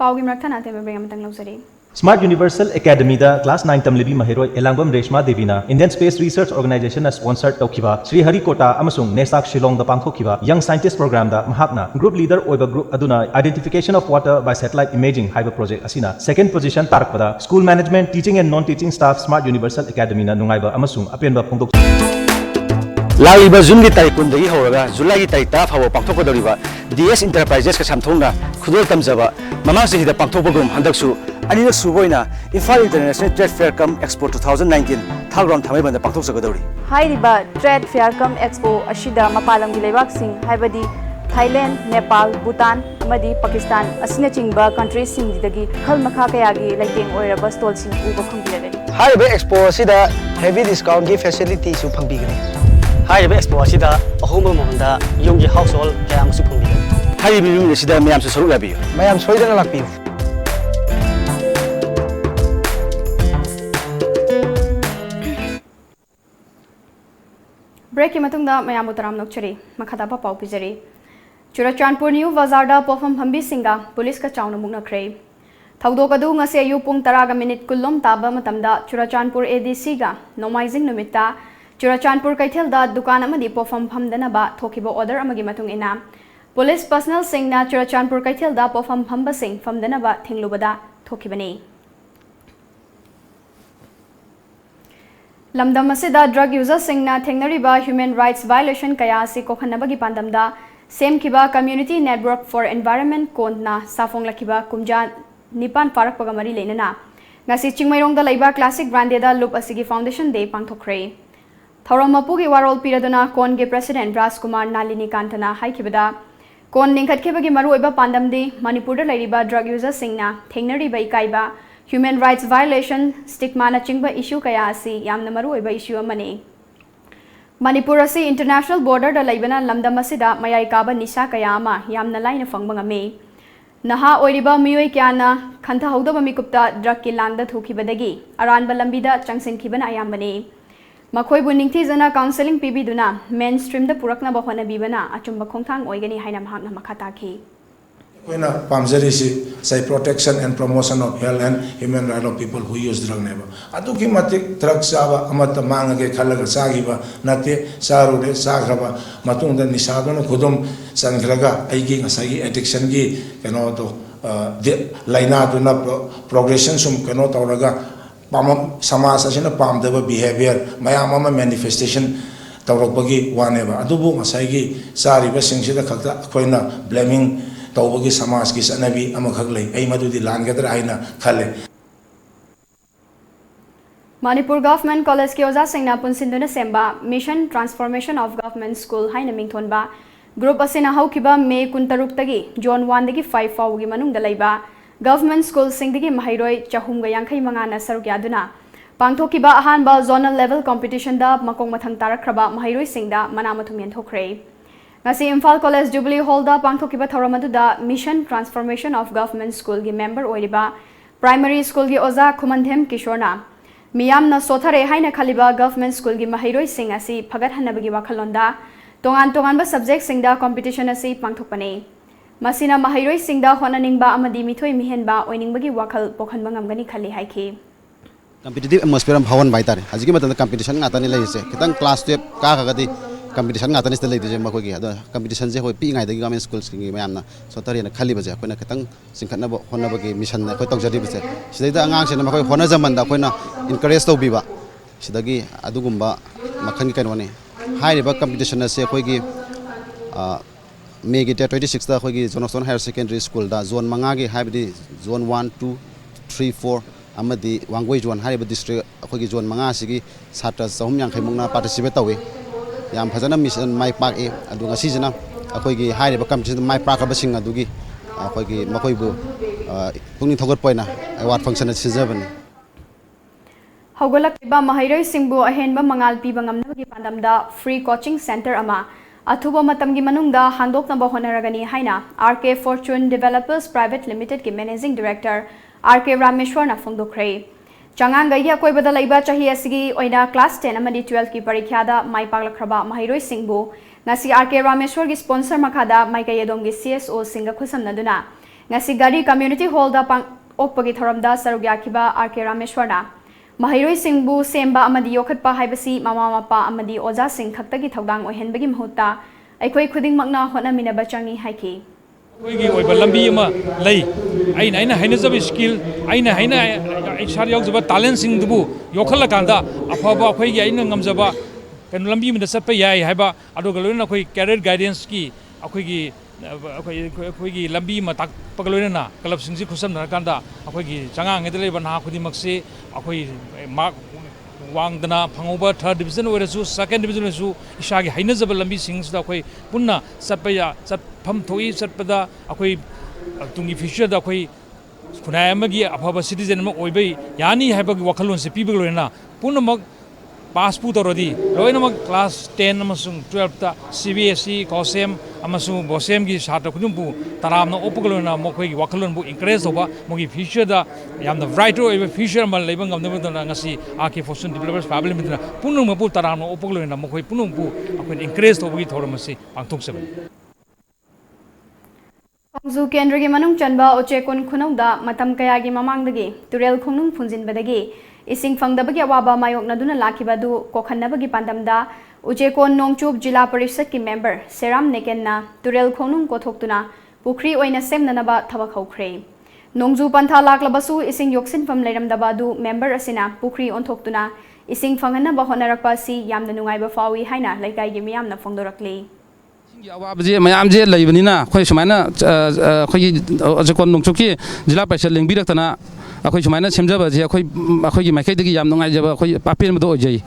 पाउगी मरथना ते बेंग Matang लौजरे Smart Universal Academy da class 9 tamlibi mahiroi Elangam Reshma Devina Indian Space Research Organization na sponsored taukiba Sri Harikota amasung Nesak Shillong da pangthokiba Young Scientist Program da mahakna group leader oiba group aduna identification of water by satellite imaging haiba project asina second position tarakpada school management teaching and non teaching staff Smart Universal Academy na nungaiba amasung apenba phongdok live June की तारीख कुंदगी होगा जुलाई की तारीख ता फाव पांथोकदौरिबा DS enterprises का सामथोंना खुदोल तमजबा ममांग से पांथोकबगुम हंदकसु अनिरक सुबोइना Imphal international trade fair कम expo 2019 थाग्राम थामैबंद पांथोकसगदौरि हाइरिबा trade fair कम expo अशिदा मपालंगी लेबाकसिंग हाइबदी Thailand Nepal Bhutan अमदी Pakistan असिना चिंगबा कंट्रीज सिंगदगी खल मखा कयागी लाइटेंग ओइरबा स्टॉल सिंग उबा फंगबिरगनी हाइरिबा एक्सपो असिदा हेवी डिस्काउंट की फैसिलिटी सु फंगबिगनी हाइरिबा एक्सपो असिदा अहोम महंदा योंगी हाउस होल्ड कयाम सु फंगबिगनी हाइरिबा यूम असिदा मयाम सु सरुक लाबियो मयाम सोइदना लाक्पियो ब्रेक की मतुंगदा मयाम उतराम नोकचरी मखादा पाउ पिजरी चुराचानपुर न्यू बाजार पोफम हम्बी सिंगा पुलिस का चाउन मुक्नख्रे थौदोक अदु ngase ayu pung 10 ga minute kullom taba matamda churachanpur ADC ga nomaizing numita churachanpur kaithel da dukan amadi pofam phamdana ba thokiba order amagi matung ina police personnel singna churachanpur kaithel da pofam phamba sing phamdana ba thinglubada thokibani lamdam asida drug users singna thengnariba human rights violation kaya asi kokhanabagi pandamda सेम किबा community network for environment कोनना साफोंग लखिबा कुमजा निपान पारक पगमरी लेना ngasi चिंगमैरोंग दा लैबा क्लासिक ब्रांडेदा लूप असिगी फाउंडेशन डे पांगथोखरे थौरम मपुगी वारोल पिरदना कोन के प्रेसिडेंट राजकुमार नालिनी कांतना हाइखिबदा कोन निंखतखेबगी मरुओइबा पांदमदि मणिपुर दा लैरिबा ड्रग यूजर सिंगना थेंगनरिबा इकाइबा ह्यूमन राइट्स वायलेशन स्टिग्मा ना चिंगबा इशू कया असि यामना मरुओइबा इशू अमने मणिपुर असी इंटरनेशनल बॉर्डर दा लैबना लमदम असिदा मयाई काबा निशा कयामा यामना लाइन फंगबंगमे नहा ओइरिबा मियोय क्याना खंथा हौदबा मिकुप्ता ड्रग की लांगदा थुखिबदगी अरानबा लंबिदा चंगसिनखिबना अयामबने मखोइबु निंगथीजना काउंसलिंग पीबीदुना मेन स्ट्रीम दा पुरकना बहना बीबना अचुंबा खोंथांग ओइगनी हाइना महकना मखाताखी Koyna पामजरीसी say protection and promotion of health and human rights of people who use drug neba aduki matik drug saba amata mangage khalaga sagiba nate sarure sagraba matungda nisadona khudum sangraga aigi ngasagi addiction gi kano to laina duna progression sum kano tawraga pam samas asina pamdaba behavior mayam ama manifestation tawrakbagi waneba adubu ngasagi sariba singsida khakta koina blaming तौबगी समाज की सनबी अमखक लई आई मदुदी लानगदर आइना खले Manipur government college के ओजा सिंगना पुनसिंदुना सेंबा mission transformation of government school हाइना मिंगथोनबा ग्रुप असिना हौखिबा मे 16 तगी जोन 1 दगी 5 फाउगी मनुंगदा लैबा गवर्नमेंट स्कूल सिंगदगी महैरोय चहुमगा यांखै मंगाना सरुक यादुना पांगथोकिबा अहानबा जोनल लेवल कंपटीशन दा मकोंग मथंग तारखरबा महैरोय सिंगदा मनामथुम यंथोखरे ngasi Imphal College Jubilee Hall da pangthokiba thauramadu Mission Transformation of Government School gi member oiriba Primary School gi oza Khumandhem Kishorna miyamna sothare haina khaliba Government School gi mahairoi sing asi phagat hanabagi wakhalonda tongan ba subject singda competition asi pangthokpane masina mahairoi singda honaningba amadi mithoi mihenba oiningbagi wakhal pokhanba ngamgani khali haiki competitive atmosphere am bhawan baitare ajigi matanda competition ngatani leise kitang class 12 ka gadi competition ngatani sta leide je makogi ado competition je hoi pi ngai dagi government schools ki mayamna sotari na khali baje koina kitang singkhatna bo honna bagi mission na koi tawjari base sidaida angang se na makoi honna jaman da koina encourage to biba sidagi adugumba makhan ki kainone hai riba competition na se koi gi May 26 da khoi gi Johnson Higher Secondary School da zone manga gi haibdi zone 1 2 3 4 amadi wangoi zone hariba district khoi gi zone manga sigi satra sahum yang khaimungna participate tawi yam phajana mission mai park e adu ngasi jana akhoi gi hariba competition mai park ba sing adu gi akhoi gi makoi bu pungni thogot poina award function na sijaban hogolak ba mahairoi singbu ahenba mangal pi bangamna gi pandamda free coaching center ama athuba matam gi manungda hangdok namba honaragani haina RK Fortune Developers Private Limited ki managing director RK Rameshwar na phongdokre changang gai koi bada laiba chahi asigi oina class 10 amadi 12 ki parikha da mai paglakhraba mahairoi singbu ngasi RK Rameshwar gi sponsor makhada mai kai yadom gi CSO singa khusam naduna ngasi gari community hall da pang okpagi thoramda sarugya khiba RK Rameshwar na mahairoi singbu semba amadi yokhatpa haibasi mama mapa amadi oja sing khaktagi thodang ohenbagi mahutta aikoi khuding makna hona minaba changi haiki कोई ओइबा लंबी अमा लई आइना हाइनजब skill आइना हाइना इसार यावजबा talent सिंग दुबु योखल कांदा अफबा अखोइगी आइना ngamjaba ꯀꯩꯅꯣ ꯂꯝꯕꯤ ꯑꯃꯗ ꯆꯠꯄ ꯌꯥꯏ ꯍꯥꯏꯕ ꯑꯗꯨꯒ ꯂꯣꯏꯅꯅ ꯑꯩꯈꯣꯏ ꯀꯦꯔꯤꯌꯔ ꯒꯥꯏꯗꯦꯟꯁꯀꯤ ꯑꯩꯈꯣꯏꯒꯤ ꯂꯝꯕꯤ ꯑꯃ ꯇꯥꯛꯄꯒ ꯂꯣꯏꯅꯅ ꯀ꯭ꯂꯕꯁꯤꯡꯁꯤ ꯈꯨꯠꯁꯝꯅꯔꯀꯥꯟꯗ ꯑꯩꯈꯣꯏꯒꯤ ꯆꯉꯥꯡꯉꯩꯗ ꯂꯩꯕ ꯅꯍꯥ ꯈꯨꯗꯤꯡꯃꯛꯁꯤ ꯑꯩꯈꯣꯏ ꯃꯥꯔꯛ ꯋꯥꯡꯗꯅ ꯐꯪꯍꯧꯕ 3rd division ꯑꯣꯏꯔꯁꯨ 2nd division ꯑꯣꯏꯔꯁꯨ ꯏꯁꯥꯒꯤ ꯍꯩꯅꯖꯕ ꯂꯝꯕꯤꯁꯤꯡꯁꯤꯗ ꯑꯩꯈꯣꯏ ꯄꯨꯟꯅ ꯆꯠꯐꯝ ꯊꯣꯛꯏ ꯆꯠꯄꯗ ꯑꯩꯈꯣꯏ ꯇꯨꯡꯒꯤ ꯐ꯭ꯌꯨꯆꯔꯗ ꯑꯩꯈꯣꯏ ꯈꯨꯟꯅꯥꯏ ꯑꯃꯒꯤ ꯑꯐꯕ ꯁꯤꯇꯤꯖꯦꯟ ꯑꯃ ꯑꯣꯏꯕ ꯌꯥꯅꯤ ꯍꯥꯏꯕꯒꯤ ꯋꯥꯈꯜꯂꯣꯟꯁꯦ ꯄꯤꯕꯒ ꯂꯣꯏꯅꯅ ꯄꯨꯝꯅꯃꯛ ꯄꯥꯁꯄꯨ ꯇꯧꯔꯗꯤ ꯂꯣꯏꯅꯃꯛ ꯀ꯭ꯂꯥꯁ 10 ꯑꯃꯁꯨꯡ 12ꯇ CBSE ꯀꯣꯁꯦꯝ ꯑꯃꯁꯨꯡ ꯕꯣꯁꯦꯝꯒꯤ ꯁꯥꯇ꯭ꯔ ꯈꯨꯗꯤꯡꯃꯛꯄꯨ ꯇꯔꯥꯝꯅ ꯑꯣꯛꯄꯒ ꯂꯣꯏꯅꯅ ꯃꯈꯣꯏꯒꯤ ꯋꯥꯈꯜꯂꯣꯟꯕꯨ ꯏꯟꯀꯔꯦꯖ ꯇꯧꯕ ꯃꯈꯣꯏꯒꯤ ꯐ꯭ꯌꯨꯆꯔꯗ ꯌꯥꯝꯅ ꯕ꯭ꯔꯥꯏꯇꯔ ꯑꯣꯏꯕ ꯐ꯭ꯌꯨꯆꯔ ꯑꯃ ꯂꯩꯕ ꯉꯝꯅꯕꯗꯨꯅ ꯉꯁꯤ ARK Fortune Developers Private Limited ꯄꯨꯝꯅꯃꯛꯄꯨ ꯇꯔꯥꯝꯅ ꯑꯣꯛꯄꯒ ꯂꯣꯏꯅꯅ ꯃꯈꯣꯏ ꯄꯨꯝꯅꯃꯛꯄꯨ ꯑꯩꯈꯣꯏꯅ ꯏꯟꯀꯔꯦꯖ ꯇꯧꯕꯒꯤ ꯊꯧꯔꯝ ꯑꯁꯤ ꯄꯥꯡꯊꯣꯛꯆꯕꯅꯤ ꯈꯣꯡꯖꯨ ꯀꯦꯟꯗ꯭ꯔꯒꯤ ꯃꯅꯨꯡ ꯆꯟꯕ ꯎꯆꯦꯛꯀꯣꯟ ꯈꯨꯅꯧꯗ ꯃꯇꯝ ꯀꯌꯥꯒꯤ ꯃꯃꯥꯡꯗꯒꯤ ꯇꯨꯔꯦꯜ ꯈꯣꯡꯅꯨꯡ ꯐꯨꯟꯖꯤꯟꯕꯗꯒꯤ ꯏꯁꯤꯡ ꯐꯪꯗꯕꯒꯤ ꯑꯋꯥꯕ ꯃꯥꯌꯣꯛꯅꯗꯨꯅ ꯂꯥꯛꯈꯤꯕ ꯑꯗꯨ ꯀꯣꯛꯍꯟꯅꯕꯒꯤ ꯄꯥꯟꯗꯝꯗ ꯎꯆꯦꯛꯀꯣꯟ ꯅꯣꯡꯆꯨꯞ ꯖꯤꯂꯥ ꯄꯔꯤषꯠꯀꯤ ꯃꯦꯝꯕꯔ ꯁꯦꯔꯥꯝ ꯅꯦꯀꯦꯟꯅ ꯇꯨꯔꯦꯜ ꯈꯣꯡꯅꯨꯡ ꯀꯣꯊꯣꯛꯇꯨꯅ ꯄꯨꯈ꯭ꯔꯤ ꯑꯣꯏꯅ ꯁꯦꯝꯅꯅꯕ ꯊꯕꯛ ꯍꯧꯈ꯭ꯔꯦ ꯅꯣꯡꯖꯨ ꯄꯟꯊꯥ ꯂꯥꯛꯂꯕꯁꯨ ꯏꯁꯤꯡ ꯌꯣꯛꯁꯤꯟꯐꯝ ꯂꯩꯔꯝꯗꯕ ꯑꯗꯨ ꯃꯦꯝꯕꯔ ꯑꯁꯤꯅ ꯄꯨꯈ꯭ꯔꯤ ꯑꯣꯟꯊꯣꯛꯇꯨꯅ ꯏꯁꯤꯡ ꯐꯪꯍꯟꯅꯕ ꯍꯣꯠꯅꯔꯛꯄ ꯑꯁꯤ ꯌꯥꯝꯅ ꯅꯨꯡꯉꯥꯏꯕ ꯐꯥꯎꯏ ꯍꯥꯏꯅ ꯂꯩꯀꯥꯏꯒꯤ ꯃꯤꯌꯥꯝꯅ ꯐꯣꯡꯗꯣꯔꯛꯂꯤ ꯑꯋꯥꯕꯁꯦ ꯃꯌꯥꯝꯁꯦ ꯂꯩꯕꯅꯤꯅ ꯑꯩꯈꯣꯏ ꯁꯨꯃꯥꯏꯅ ꯑꯩꯈꯣꯏꯒꯤ ꯎꯆꯦꯛꯀꯣꯟ ꯅꯣꯡꯆꯨꯞꯀꯤ ꯖꯤꯂꯥ ꯄꯔꯤꯁꯠ ꯂꯦꯡꯕꯤꯔꯛꯇꯅ ꯑꯩꯈꯣꯏ ꯁꯨꯃꯥꯏꯅ ꯁꯦꯝꯖꯕꯁꯦ ꯑꯩꯈꯣꯏꯒꯤ ꯃꯥꯏꯀꯩꯗꯒꯤ ꯌꯥꯝ ꯅꯨꯡꯉꯥꯏꯖꯕ ꯑꯩꯈꯣꯏ ꯑꯄꯦꯟꯕꯗꯣ ꯑꯣꯏꯖꯩ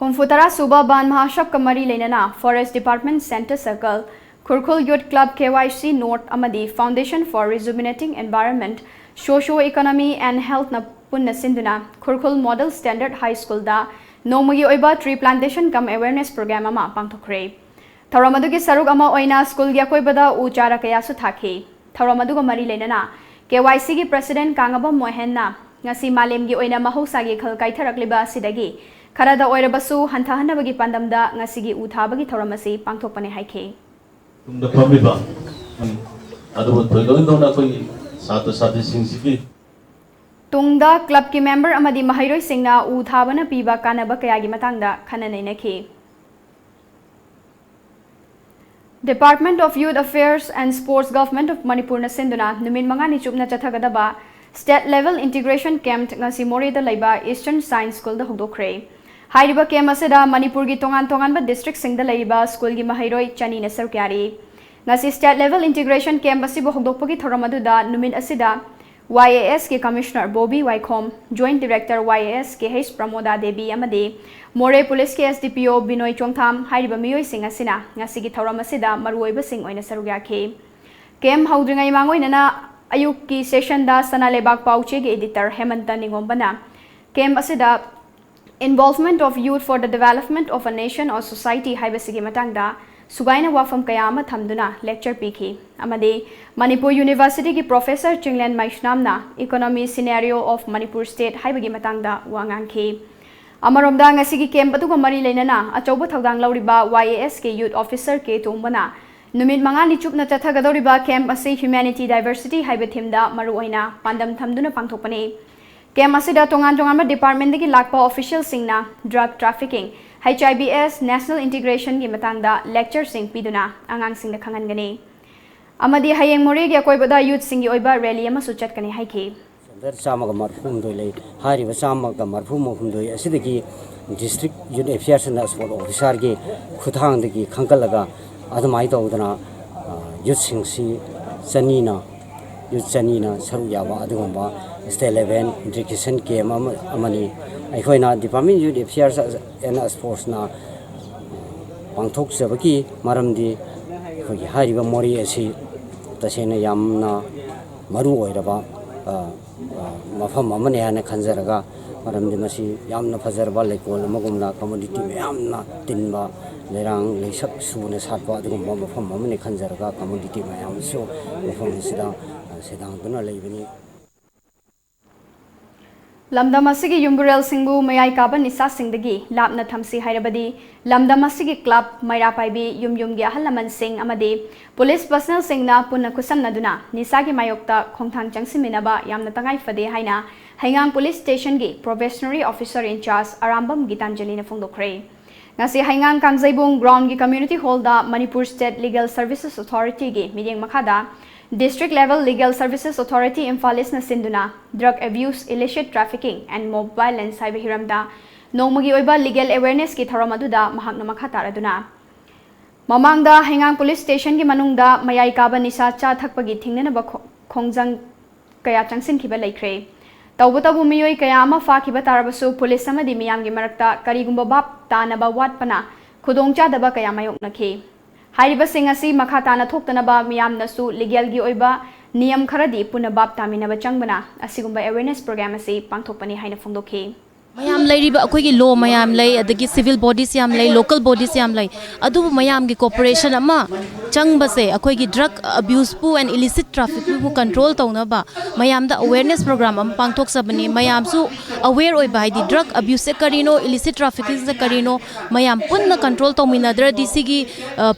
ꯍꯨꯝꯐꯨꯇꯔꯥ ꯁꯨꯕ ꯕꯥꯟ ꯃꯍꯥꯁꯞꯀ ꯃꯔꯤ ꯂꯩꯅꯅ forest department centre circle Khurkhul youth club KYC north ꯑꯃꯗꯤ foundation for rejuvenating environment socio economy and health पुन्ना सिंधुना Khurkhul model standard high school दा नोमगी ओइबा tree plantation cum awareness program अमा पांगथोखरे थौरम अदुगी सरुक अमा ओइना स्कूल गी अकोइबदा उ चारा कयासु थाखी थौरम अदुगा मरी लेनना KYC गी प्रेसिडेंट कांगबम मोहनना ngasi malemgi oina mahosagi khal kaitharakleba asidagi खरदा ओइरबसु हंथाहनबगी पांदमदा ngasi gi uthabagi थौरमसी पांगथोकपने हाइखे तुमदा फमिबा अदुबो थोइलोइनोना कोइ सात्र साथीसिंगसिगी तुंगदा क्लब की मेंबर अमदी महिरोइ सिंगना उथाबना पीबा कानबा कयागी मतंगदा खननैनखी Department of Youth Affairs and Sports Government of Manipur na sinduna numin mangani chupna chathagadaba State Level Integration Camp ngasi Morida laiba Eastern Science School da hogdokre hairiba camp asida Manipur gi tongan ba district singda laiba school gi mahairoi chani na sarkyari ngasi State Level Integration Camp asi bo hogdokpagi thoramadu da numin asida YAS के commissioner Bobby Waikhom joint director YAS के हेस प्रमोदा देवी अमदे Moreh police के SDPO Binoy Chongtham हाइरिबा मियोय सिंग असिना ngasi gi thauram asida maruoiba sing oina sarugyakhe केम हौद्रिङै मांगोइनना अयुक की सेशन दा सनालेबाग पाउचे के एडिटर हेमंत निगोम्बना केम असida involvement of youth for the development of a nation or society हाइबसिगी मतंगदा सुगाइना वाफम कयामा थमदुना लेक्चर पीखी अमदे मणिपुर यूनिवर्सिटी की प्रोफेसर चिंगलेन माइशनामना economy scenario of Manipur state हाइबगी मतंगदा वांगांखी अमरोमदा ngasi कैंप अदुगा मरी लेनना अचौबा थौदांग लौरिबा YAS के यूथ ऑफिसर के तोंबना नुमित मंगानी चुपना चथगदौरिबा कैंप असे ह्यूमैनिटी डाइवर्सिटी हाइबे थीमदा मरुओइना पांदम थमदुना पांगथोकपने कैंप असिदा तोंगान तोंगान डिपार्टमेंट दगी लाकपा ऑफिशियल सिंगना drug trafficking HIBS National Integration की मतंगदा लेक्चर सिंग पीदुना आंगांग सिंग खंगनगने अमदी हयेंग मोरे गे कोइबदा यूथ सिंग ओइबा रैली अमा सुचटकने हाइखे संदर सामगा मरफुम दोय लै हारिबा सामगा मरफुम मफुम दोय असिदगी district youth affairs and sport officer गे खुथांगदगी खंगलगा अदमाइ तौदना यूथ सिंगसी चनीना सरु याबा अदुगंबा स्टेट लेवल इंटीग्रेशन केम अमनी अखोइना department youth affairs and sports ना पांथोक सबकी मरमदी अखोगी हारिबा मोरी असि तसेना यामना मरु ओइरबा मफम अमने हाना खंजरगा मरमदी मसी यामना फजरबा लेकोल मगुमना कम्युनिटी यामना तिनबा लेरांग लेसक सुने सातबा अदुगंबा मफम अमने खंजरगा कम्युनिटी मयामसु मफम सिदा सेदांगदुना लेबनी लमदम असिगी युम्बुरेल सिंगु मयाई काबा निसा सिंगदगी लापना थमसी हाइरबदी लमदम असिगी क्लब मैरा पाइबी युमयुमगी अहल लमन सिंग अमदे पुलिस पर्सनल सिंगना पुन्ना कुसमनदुना निसागी मायोक्ता खोंथांग चंगसिमिनबा यामना तंगाई फदे हाइना हैंगांग पुलिस स्टेशन गी प्रोबेशनरी ऑफिसर इंचार्ज अरामबम गीतांजलि ने फोंदोखरे ngasi haingang kangjaibuang ground gi community hall da Manipur State Legal Services Authority gi meeting makhada District Level Legal Services Authority Imphal East na sinduna drug abuse, illicit trafficking and mob violence haiba hiramda nongmagi oiba legal awareness ki thoram aduda mahakna makha taraduna mamangda hengang police station ki manungda mayai kaba nisa cha thakpagi thingnana ba khongjang kaya changsin khiba laikre tawbatabu miyoi kaya ama fa khiba tarabasu police amadi miyam gi marakta karigumba bab tanaba watpana khudongcha daba kaya mayok nakhe हाइरिबा Singh असि मखा ताना थोक्तनबा मियामनसु legal गी ओइबा नियम खरदी पुनबाब तामिनबा चंगबना असिगुंबा awareness programme असि पांथोकपनि हाइना फोंदोखे mayam lairiba akoigi law mayam lay adagi civil bodies yam lay local bodies yam lay adu mayam gi cooperation ama changba se akoigi drug abuse pu and illicit traffic pu control tawna ba mayam da awareness program am pangthok sabani mayam su aware oi ba di drug abuse se karino illicit trafficking se karino mayam punna control tawmina dra dc gi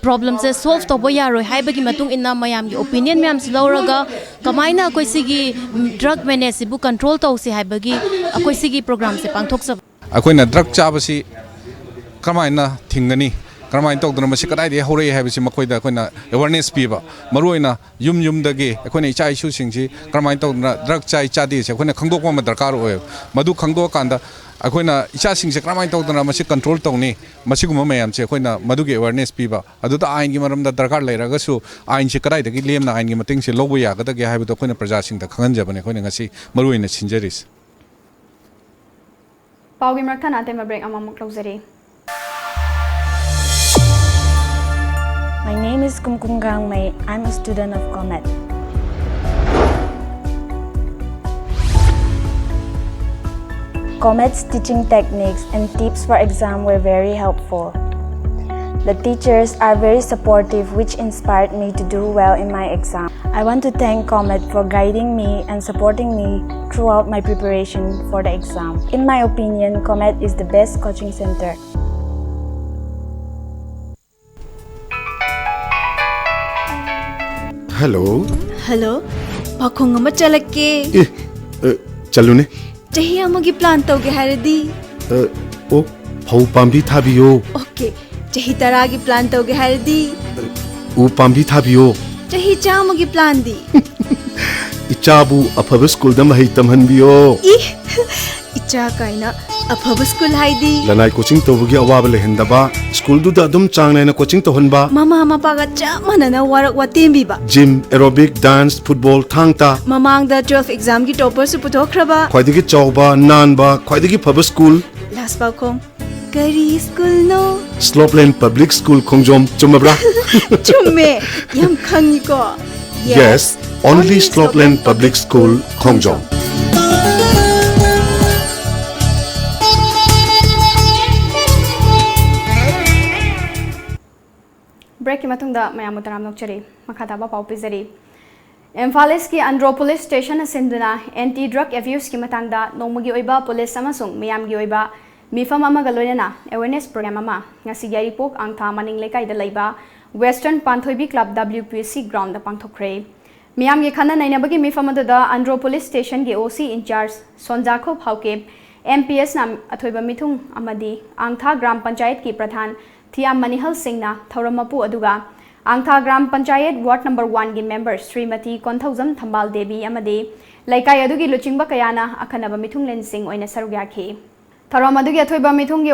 problem se solve to boya roi haibagi matung inna mayam gi opinion mayam silauraga kamaina akoi sigi drug menace bu control tawsi haibagi akoi sigi program se अखोइना drug चाबसी करमाइना थिंगनी करमाइन तौदना मसी कदाइदे हौरे हाइबसी मखोइदा अखोइना अवेयरनेस पीबा मरुइना युम युमदगे अखोइना इचा इशू सिंगसी करमाइन तौदना ड्रग चाइ चादे से अखोइना खंगदोकवा म दरकार ओय मदु खंगदोकांदा अखोइना इचा सिंगसे करमाइन तौदना मसी कंट्रोल तौनी मसीगुम मयाम से अखोइना मदुगे अवेयरनेस पीबा अदुदा आइन गी मरमदा दरकार लेरगसु आइन से कदाइदगे लेमना आइन गी मतिंग से लोबो यागदगे हाइबदो अखोइना प्रजा सिंगदा खंगनजबने अखोइना ngasi मरुइना सिंजरिस Paugi Martha Natem break amamuk lauzari. My name is Kumkum Gangmei. I'm a student of Comet. Comet's teaching techniques and tips for exam were very helpful. The teachers are very supportive, which inspired me to do well in my exam. I want to thank Comet for guiding me and supporting me throughout my preparation for the exam. In my opinion, Comet is the best coaching center. Hello. Hello. Pakhong ama chalake. Chalune. Chahi amagi plan tauge haradi. Oh, phau pambi thabiyo. Okay. Chahi taragi plan tauge haradi. U pambi thabiyo. Chahi chamagi plan di. Ichabu afaba school da mahai tamhanbiyo. Icha kaina afaba school haidi. Lanai coaching tawagi awaba lehendaba. School du da dum chang na coaching tawhanba. Mama paga chamana na warak watembi ba. Gym, aerobic, dance, football, thangta. Mamang da 12 exam gi topper su putokhraba. Khwaidagi chawba, nanba, khwaidagi phaba school. Last ba khong. Kari school no. Slopeland Public School Khongjom chumabra. Chumme. Yam khangi ko. Yes, only Slopeland Public School Khongjom. Break ki matungda mayam utaram nokchari makhata ba pau pizari Imphal East ki Andro Police Station asinduna anti drug abuse ki matangda nongmagi oiba police amasung mayam gi oiba mifam amaga loinana awareness program ama ngasi yari pok angtha maning lekai da laiba Western Panthoibi Club WPC ground da pangthokre miyam gi khana nainabagi mifam da Andro Police Station gi OC in charge Sonjakho Phauke MPS nam athoiba mithung amadi angtha gram panchayat ki pradhan Thiam Manihal Singh na thoramapu aduga angtha gram panchayat ward number 1 gi member Srimati Konthaujam Thambal Devi amadi laikai adugi luchingba kayana akhanaba mithung len sing oina sarugakhi Tharamadagi athoiba mithungi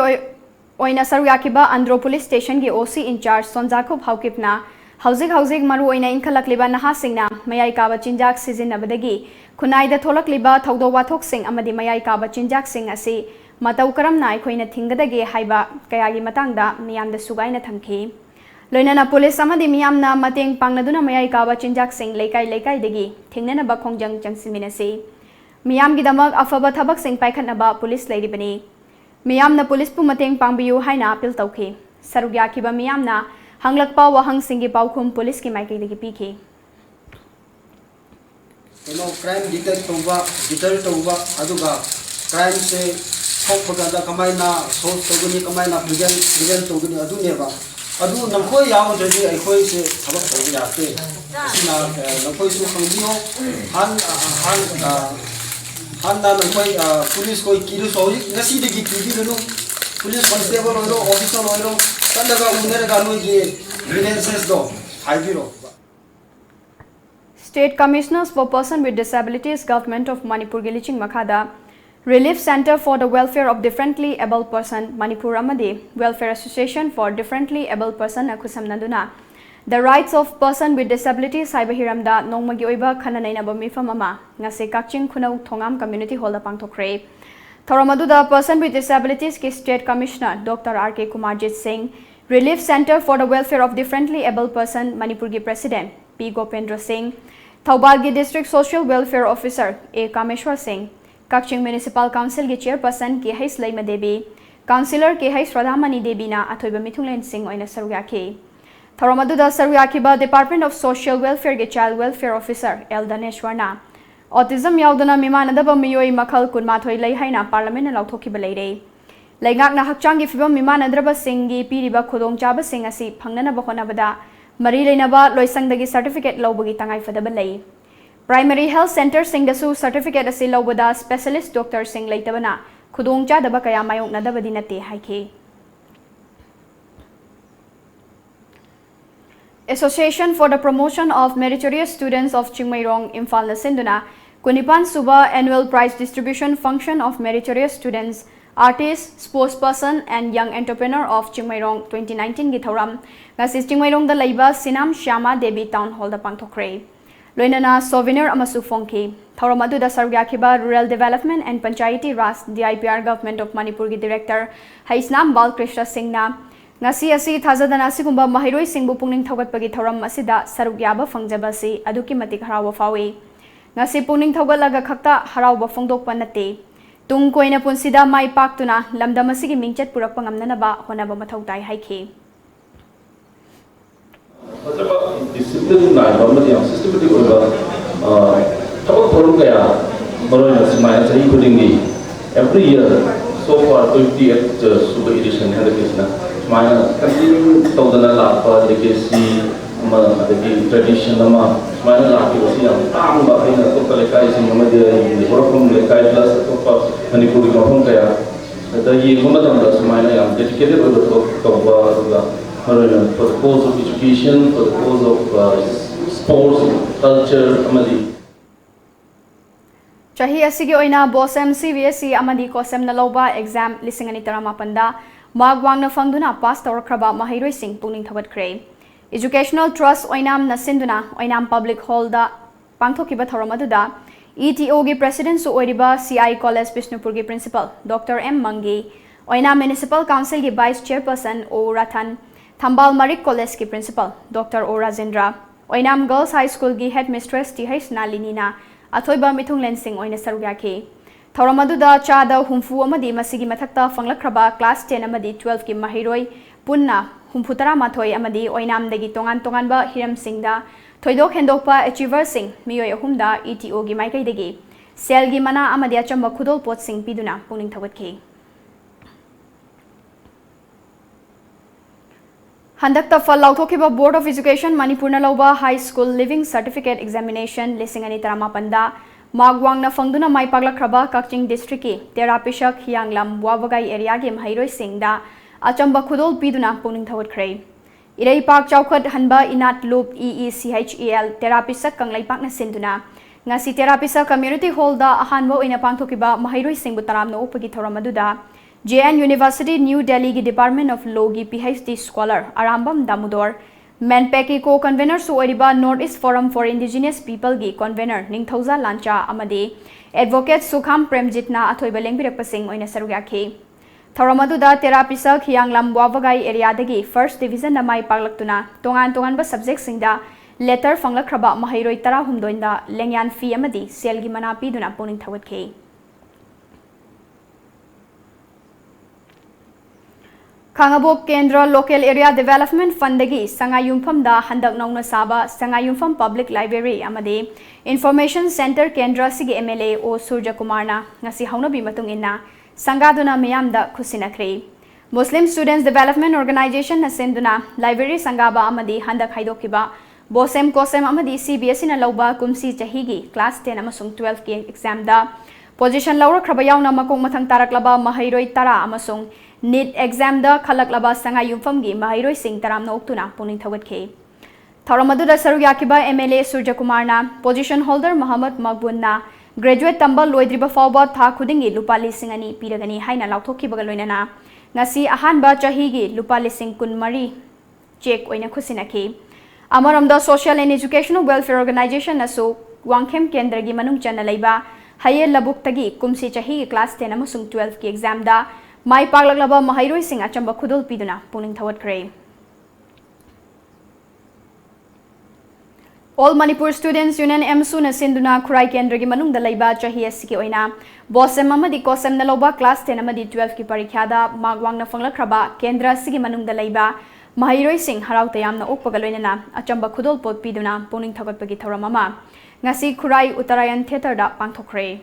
oina saruyakhiba Andro Police Station gi OC in charge Sonjakho Phawkipna hauzik maru oina inkhalakliba naha singna mayai kaba chinjak sizinabadagi khunai da tholakliba thaudo wathok sing amadi mayai kaba chinjak sing asi matau karamna aikhoina thingadage haiba kayagi matangda miyamda sugaina thamkhi loinana police amadi miyamna mateng pangnaduna mayai kaba chinjak sing leikai dagi thingnana ba khongjang changsiminasi Miyam gi damak afaba thabak sing paikhatnaba police leiribani miyamna police pu mateng pangbiyu haina appeal tawkhi sarugya khiba miyamna hanglakpa wahang singi paukhum police ki maikai dagi pikhi crime detect tawba aduga crime se thokpaga da kamaina solve tawgani kamaina prevent tawgani adu neba adu namkhoi yaudadi aikhoi se thabak tawgi yate sina namkhoi su khangbiyo Handa nampai police koi kiru sori ngasi degi kiri dulu police constable oiro officer oiro kandaga unere ga no ye grievances do haibiro State Commissioners for Persons with Disabilities Government of Manipur gi liching makhada Relief Center for the Welfare of Differently Abled Person Manipur amadi Welfare Association for Differently Abled Person akusamnaduna The Rights of Person with Disabilities haiba hiramda nongmagi oiba khananainaba mifam ama ngase Kakching Khunau Thongam Community Hall da pangthokre Thoramadu Person with Disabilities ki State Commissioner Dr. R.K. Kumarjit Singh Relief Center for the Welfare of Differently Abled Person Manipur gi President P. Gopendra Singh Thoubal gi District Social Welfare Officer A. Kameshwar Singh Kakching Municipal Council gi Chairperson K. Hais Laima Devi Councillor K. Hais Radhamani Devi na athoiba mithunglen Singh oina saruyaki Thoramadu saruyaki Department of Social Welfare gi Child Welfare Officer L. Daneshwarna Autism yaudana mimanadaba miyoi makhal kunmathoi lei haina Parliament na lauthokiba leire Laingak na hakchangi fibam mimanadraba singi piriba khodong chaba sing asi phangnana ba honabada mari leinaba loisangdagi certificate lobagi tangai fadaba lei Primary Health Center sing dasu certificate asi lobada specialist doctor sing leitabana khodong chadaba kaya mayok nadabadi nate haike Association for the Promotion of Meritorious Students of Chingmairong Imphal na sinduna Kunipan Suba Annual Prize Distribution Function of Meritorious Students Artist, Sportsperson and Young Entrepreneur of Chingmairong 2019 gi thoram ngasi Chingmairong da laiba Sinam Shyama Devi Town Hall da pangthokre loinana souvenir amasu fongki thoramadu da sargyakhiba Rural Development and Panchayati Raj DIPR Government of Manipur gi Director Haisnam Balkrishna Singh na ngasi asi thajadana sigumba mahiroi singbu pungning thogatpagi thoram asida sarugyaba fangjaba si aduki matik harawa fawi ngasi pungning thogalaga khakta harawa fongdokpa nate tung koina punsida mai paktuna lamdam asigi mingchat purakpa ngamnanaba honaba mathau tai haike discipline na ba yang systematic oiba thawak thorum kaya maroi smile sahi khudingi every year so far 28th super edition had kisna smile continue tawdana la pa legacy ma adagi tradition ama smile la ki wasi yang tam ba ina to kalekai sing ma de horom lekai plus to pa manipuri mafum kaya da ye goma dam da smile yang dedicated to ba da for the cause of education, for the cause of sports, culture, amadi. Chahi asigi oina BOSM CVSE amadi kosem na loba exam lisingani taramapanda magwang na fangduna pass tawrakraba mahiroi sing pungning thabat kre. Educational Trust oinam na sinduna oinam Public Hall da pangthokiba thoramaduda ETO gi President su oiriba CI College Bishnupur gi Principal Dr. M. Mangi oinam Municipal Council gi Vice Chairperson O. Rathan Thambal Marik College ki Principal Dr. O. Rajendra Oinam Girls High School ki Headmistress T.H. Nalinina Athoiba Mithunglen Singh oina sarugyaki Thoramadu chada humfu amadi masigi mathakta fanglakraba class 10 amadi 12 ki mahiroi punna humfutara mathoi amadi oinam dagi tongan ba hiram singda thoidok hendokpa achiever sing miyoi ahumda ETO gi maikai dagi sel gi mana amadi achamba khudol pot sing piduna pungning thawatki Handakta fal lauthokiba Board of Education Manipur na lauba High School Living Certificate Examination lisingani taramapanda magwang na fangduna mai paglakraba Kakching District ki Terapishak Hianglam Wawagai area gi mahiroi singda achamba khudol piduna pungning thawat khrei Irei Park Chawkhat hanba Inat Loop EECHEL Terapisak kanglaipak na sinduna ngasi Terapisak Community Hall da ahanwa oina pangthokiba mahiroi singbu taramna upagi thoramaduda JN University New Delhi ki Department of Law ki PhD scholar Arambam Damodar Manpack ki co-convener su oiriba Northeast Forum for Indigenous People ki convener Ningthauza Lancha amadi Advocate Sukham Premjit na athoiba lengbirakpa sing oina sarugyaki Thoramaduda Terapisak Hianglam Wawagai area dagi First Division na mai paglaktuna tongan ba subject singda letter fanglakraba mahiroi tara humdoinda lengyan fee amadi selgi mana piduna pungning thawatki Khangabok Kendra Local Area Development Fund dagi Sangayumpham da handak nauna saba Sangayumpham Public Library amadi Information Center Kendra sigi MLA O Surja Kumar na ngasi haunabi matung inna sangaduna miyam da khusinakri Muslim Students Development Organization na senduna library sangaba amadi handak haidokiba BOSM Kosem amadi CBSE na lauba kumsi chahigi class 10 amasung 12 ki exam da position laura khrabayaw na makong mathang taraklaba mahairoi tara amasung NEET exam da khalaklaba Sangayumpham gi mahiroi sing taram na oktuna pungning thawatki Thauramadu Saru Yakiba MLA Surja Kumarna Position Holder Muhammad Magbunna Graduate Tamba Loidriba Fauba Tha Khudingi Lupa Lising ani Piragani Haina Lauthokibaga Loinana Ngasi Ahanba Chahigi Lupa Lising Kunmari Check Oina Khusinaki Amaramda Social and Educational Welfare Organization Asu Wangkhem Kendragi Manung Chana Laiba Haye Labuktagi Kumsi Chahi Class 10 amasung 12 ki exam da Mai Paglaglaba Mahairoi Sing Achamba Khudol Piduna Puning Thawat Kray All Manipur Students Union MSU na sinduna Khurai Kendragi Manung Dalaiba Chahi Asiki Oina Bosem Amadi Kosem Naloba Class 10 amadi 12 ki parikha da Magwang na Fanglakhraba Kendra Sigi Manung Dalaiba Mahairoi Sing Harau Tayamna Okpagaloinana Achamba Khudol Pot Piduna Puning Thawatpagi Thauramama Ngasi Khurai Uttarayan Theater da Pangthokre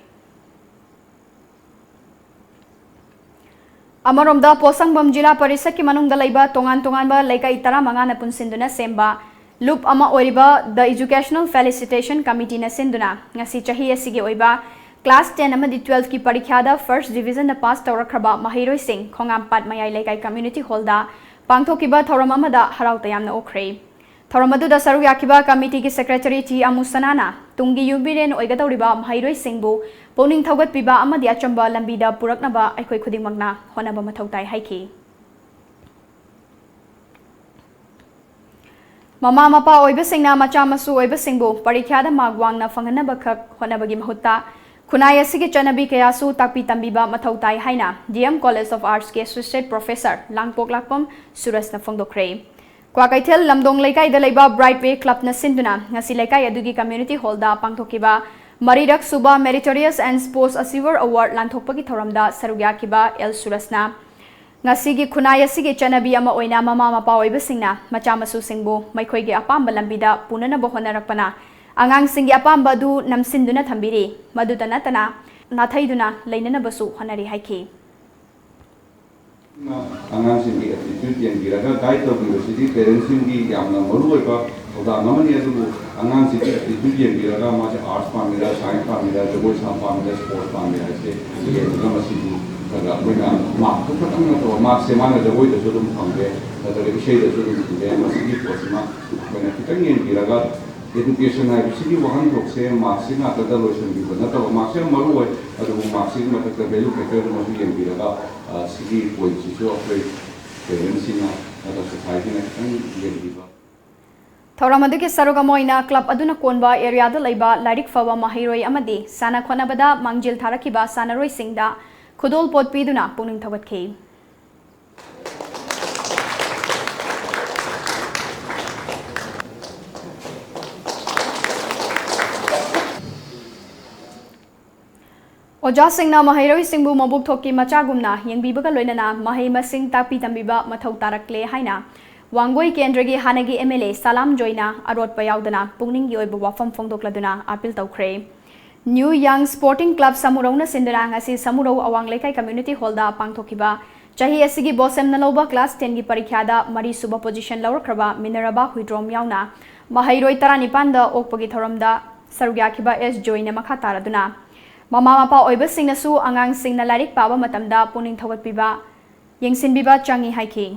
Amaromda Posangbam Jila Parisat ki Manung Dalaiba Tongan Tonganba Leikai Tara Mangana Punsinduna Semba Loop ama oiba the Educational Felicitation Committee na sinduna ngasi chahi asigi oiba Class 10 amadi 12 ki parikha da First Division na pass tawrakraba Mahairoi Sing Khongam Pat Mayai Leikai Community Hall da pangthokiba thoram amada harau tayamna okhrei thoramadu da saru yakiba committee ki secretary T Amusanana tungi yubiren oigadoriba Mahairoi Sing bu poning thogat piba amadi achamba lambi da puraknaba aikoi khudingmakna honaba mathautai haiki Mama mapa oiba singna macha masu oiba singbu parikha da magwang na fangana bakhak honabagi mahutta khunai asigi chanabi kayasu takpi tambiba mathautai haina DM College of Arts ke associate professor Langpok Lakpam Suras na phongdokre Kwakaithel lamdong leikai da leiba Brightway Club na sinduna ngasi leikai adugi community hall da pangthokiba Marirak Suba Meritorious and Sports Achiever Award lanthokpagi thoramda sarugya kiba El Surasna Ngasigi khunai asigi chanabi ama oina mama mapa oibasingna macha masu singbu maikhoigi apamba lambida punana bohonarakpana angang singi apamba du namsinduna thambiri madutta natana nathaiduna leinana basu honari haiki angang singi attitude yang giraga guide tawbibasidi parents singi yamna maruoiba oda namani adu angang singi attitude yang giraga ma arts pamira science pamira jogoi sam pamira sports pamira se ye masidi Karena mereka mak tu kan atau mak semana jauh itu sudah mungkin, tapi விஷய itu sudah mungkin masih di posma. Karena kita ingin kira-kira education itu sih wahan dokse mak sih nggak ada lotion di mana, tapi mak sih malu ada mak sih macam terbaik kita masih yang kira-kira sih posisi itu apa parents sih atau society nak kan yang diba. Thauramadu ke sarugamoina club aduna konba area da laiba larik fawa Mahairoi amadi sana khonabada mangjil tharakiba sanaroi singda Khudol pot piduna puning thawat ke Oja Singna Mahairoi Singbu mabuk thoki machagumna yengbibaga loinana mahai masing takpi tambiba mathau tarakle haina Wangoi Kendragi Hanagi MLA Salam Joina Arot Payaudana Pungning Yoiba Wafam Fongdokladuna Apil Taukre New Young Sporting Club Samurona Sindana ngasi Samuro Awang Lekai Community Hall da pangthokiba chahi asigi bosem naloba class 10 gi parikha da mari suba position lawrkraba Mineraba Huidrom yauna Mahairoi Taranipan da okpagi thoramda sarugya khiba S Joina makha taraduna mama mapa oiba singnasu angang singna larik paba matamda puning thogat piba yengsin biba changi haiki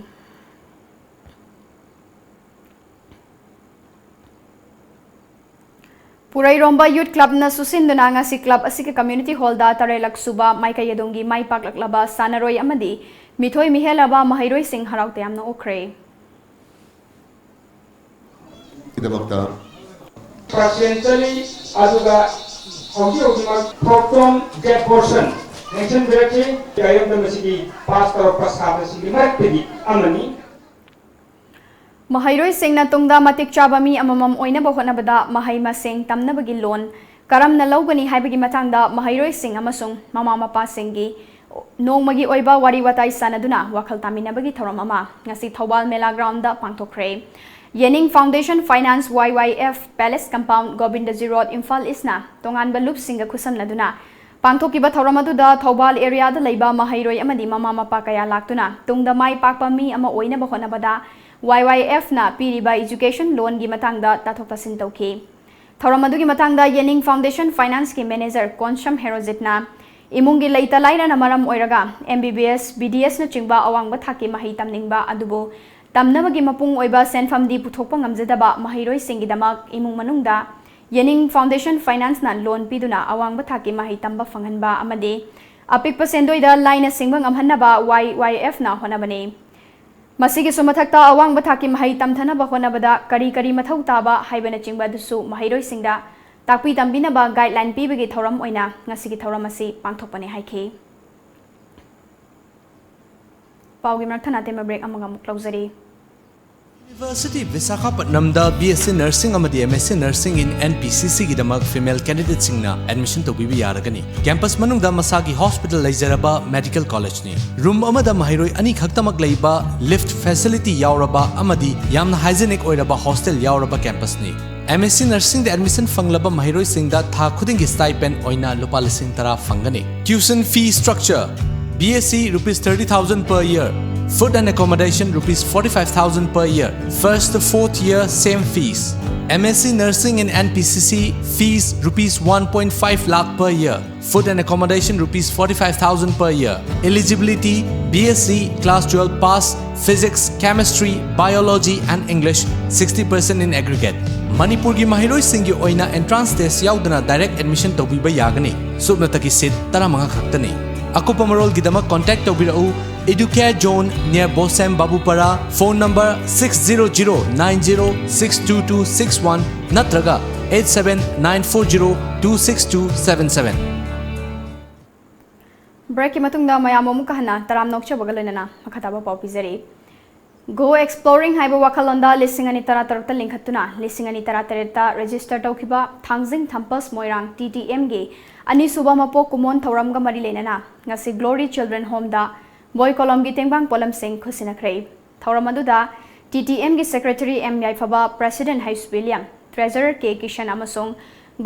Purai Romba Youth Club na susinduna ngasi club asiki community hall da tarelak suba maika yadongi mai paklaklaba sanaroi amadi mithoi mihelaba Mahairoi Sing harau tayamna okre idabakta Presidentially aduga hoji program get portion mention berarti ayam dan masih pas kalau pas kami sih mereka pergi amani Mahairoi Singna tungda matik chaba mi amamam oina bohonabada mahai masing tamnabagi loan karamna lawgani haibagi matangda Mahairoi Sing amasung mama mapa singi nongmagi oiba wari watai sanaduna wakhal taminabagi thoram ama ngasi Thawal Mela ground da pangthokre Yening Foundation Finance YYF Palace Compound Govindaji Road Imphal Isna tongan balup singa khusam naduna pangthokiba thoramadu da Thawal area da leiba Mahairoi amadi mama mapa kaya laktuna tungda mai pakpa mi ama oina bohonabada YYF na piriba education loan gi matangda tathok tasin tauki thoramadu gi matangda Yening Foundation Finance ki manager Konsham Herozitna imungi leita laina na maram oiraga MBBS BDS na chingba awangba thaki mahi tamningba adubo tamnabagi mapung oiba senfamdi puthokpa ngamjadaba mahiroi singgidamak imung manungda Yening Foundation Finance na loan piduna awangba thaki mahi tamba fanghanba amade apikpa sendoida line singba ngamhanaba YYF na honabane masigi sumathakta awangba thaki mahi tamthanaba honabada kari mathau taba haibana chingba dusu mahiroi singda takpi tambinaba guideline pibagi thoram oina ngasigi thoram asi pangthokpane haiki paugi marthana tema break amaga muklauzari University Visakhapatnam da BSc Nursing amadi MSc Nursing in NPCC gidamak female candidates singna admission to bibi yaragani campus manungda masagi hospital leizaraba medical college ni room amada mahiroi ani khaktamak leiba lift facility yauraba amadi yamna hygienic oiraba hostel yauraba campus ni MSc Nursing the admission fanglaba mahiroi singda tha khudingi stipend oina lupa lising tara fangani tuition fee structure BSc rupees 30,000 per year food and accommodation rupees 45,000 per year first to fourth year same fees MSc Nursing in NPCC fees rupees 1.5 lakh per year food and accommodation rupees 45,000 per year eligibility BSc class 12 pass physics chemistry biology and English 60% in aggregate Manipur gi mahiroi singi oina entrance test yaudana direct admission to biba yagani subnataki seat taramanga khaktani akupa marol gidama contact tobirau Educare Zone near Bosem Babupara phone number 60090622261 natraga 87940262277 break matungda mayamo mukahana taram nokcha bagalena makhataba popizari Go exploring haiba wakalonda lisingani tara tarukta linkhatuna lisingani tara tareta register tawkiba thangjing thampas moirang TTM ge ani suba mapo kumon thoramga mari lenana ngasi Glory Children Home da boy kolom gi tengbang polam sing khusinakhrei thoramadda TTM gi secretary M Yaifaba president Hais William treasurer K Kishan amasong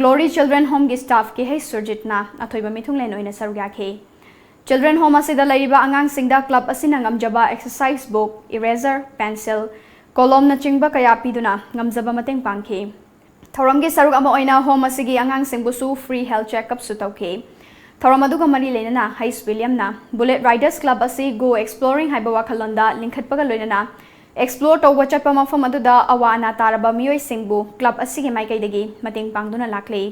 Glory Children Home gi staff ke Hais Surjitna athoiba mithunglen oina sarugya khe Children Home asida laiba angang singda club asina ngamjaba exercise book eraser pencil kolom na chingba kaya piduna ngamjaba mateng pangkhe thoramgi sarug ama oina home asigi angang singbusu free health checkup su tawkhe Thoramadu mari lenana Hais William na Bullet Riders Club asi go exploring haiba wakhalonda linkhatpaga loinana explore tawba chatpa mafam aduda awana taraba mioi singbu club asigi maikaidagi mateng pangduna lakle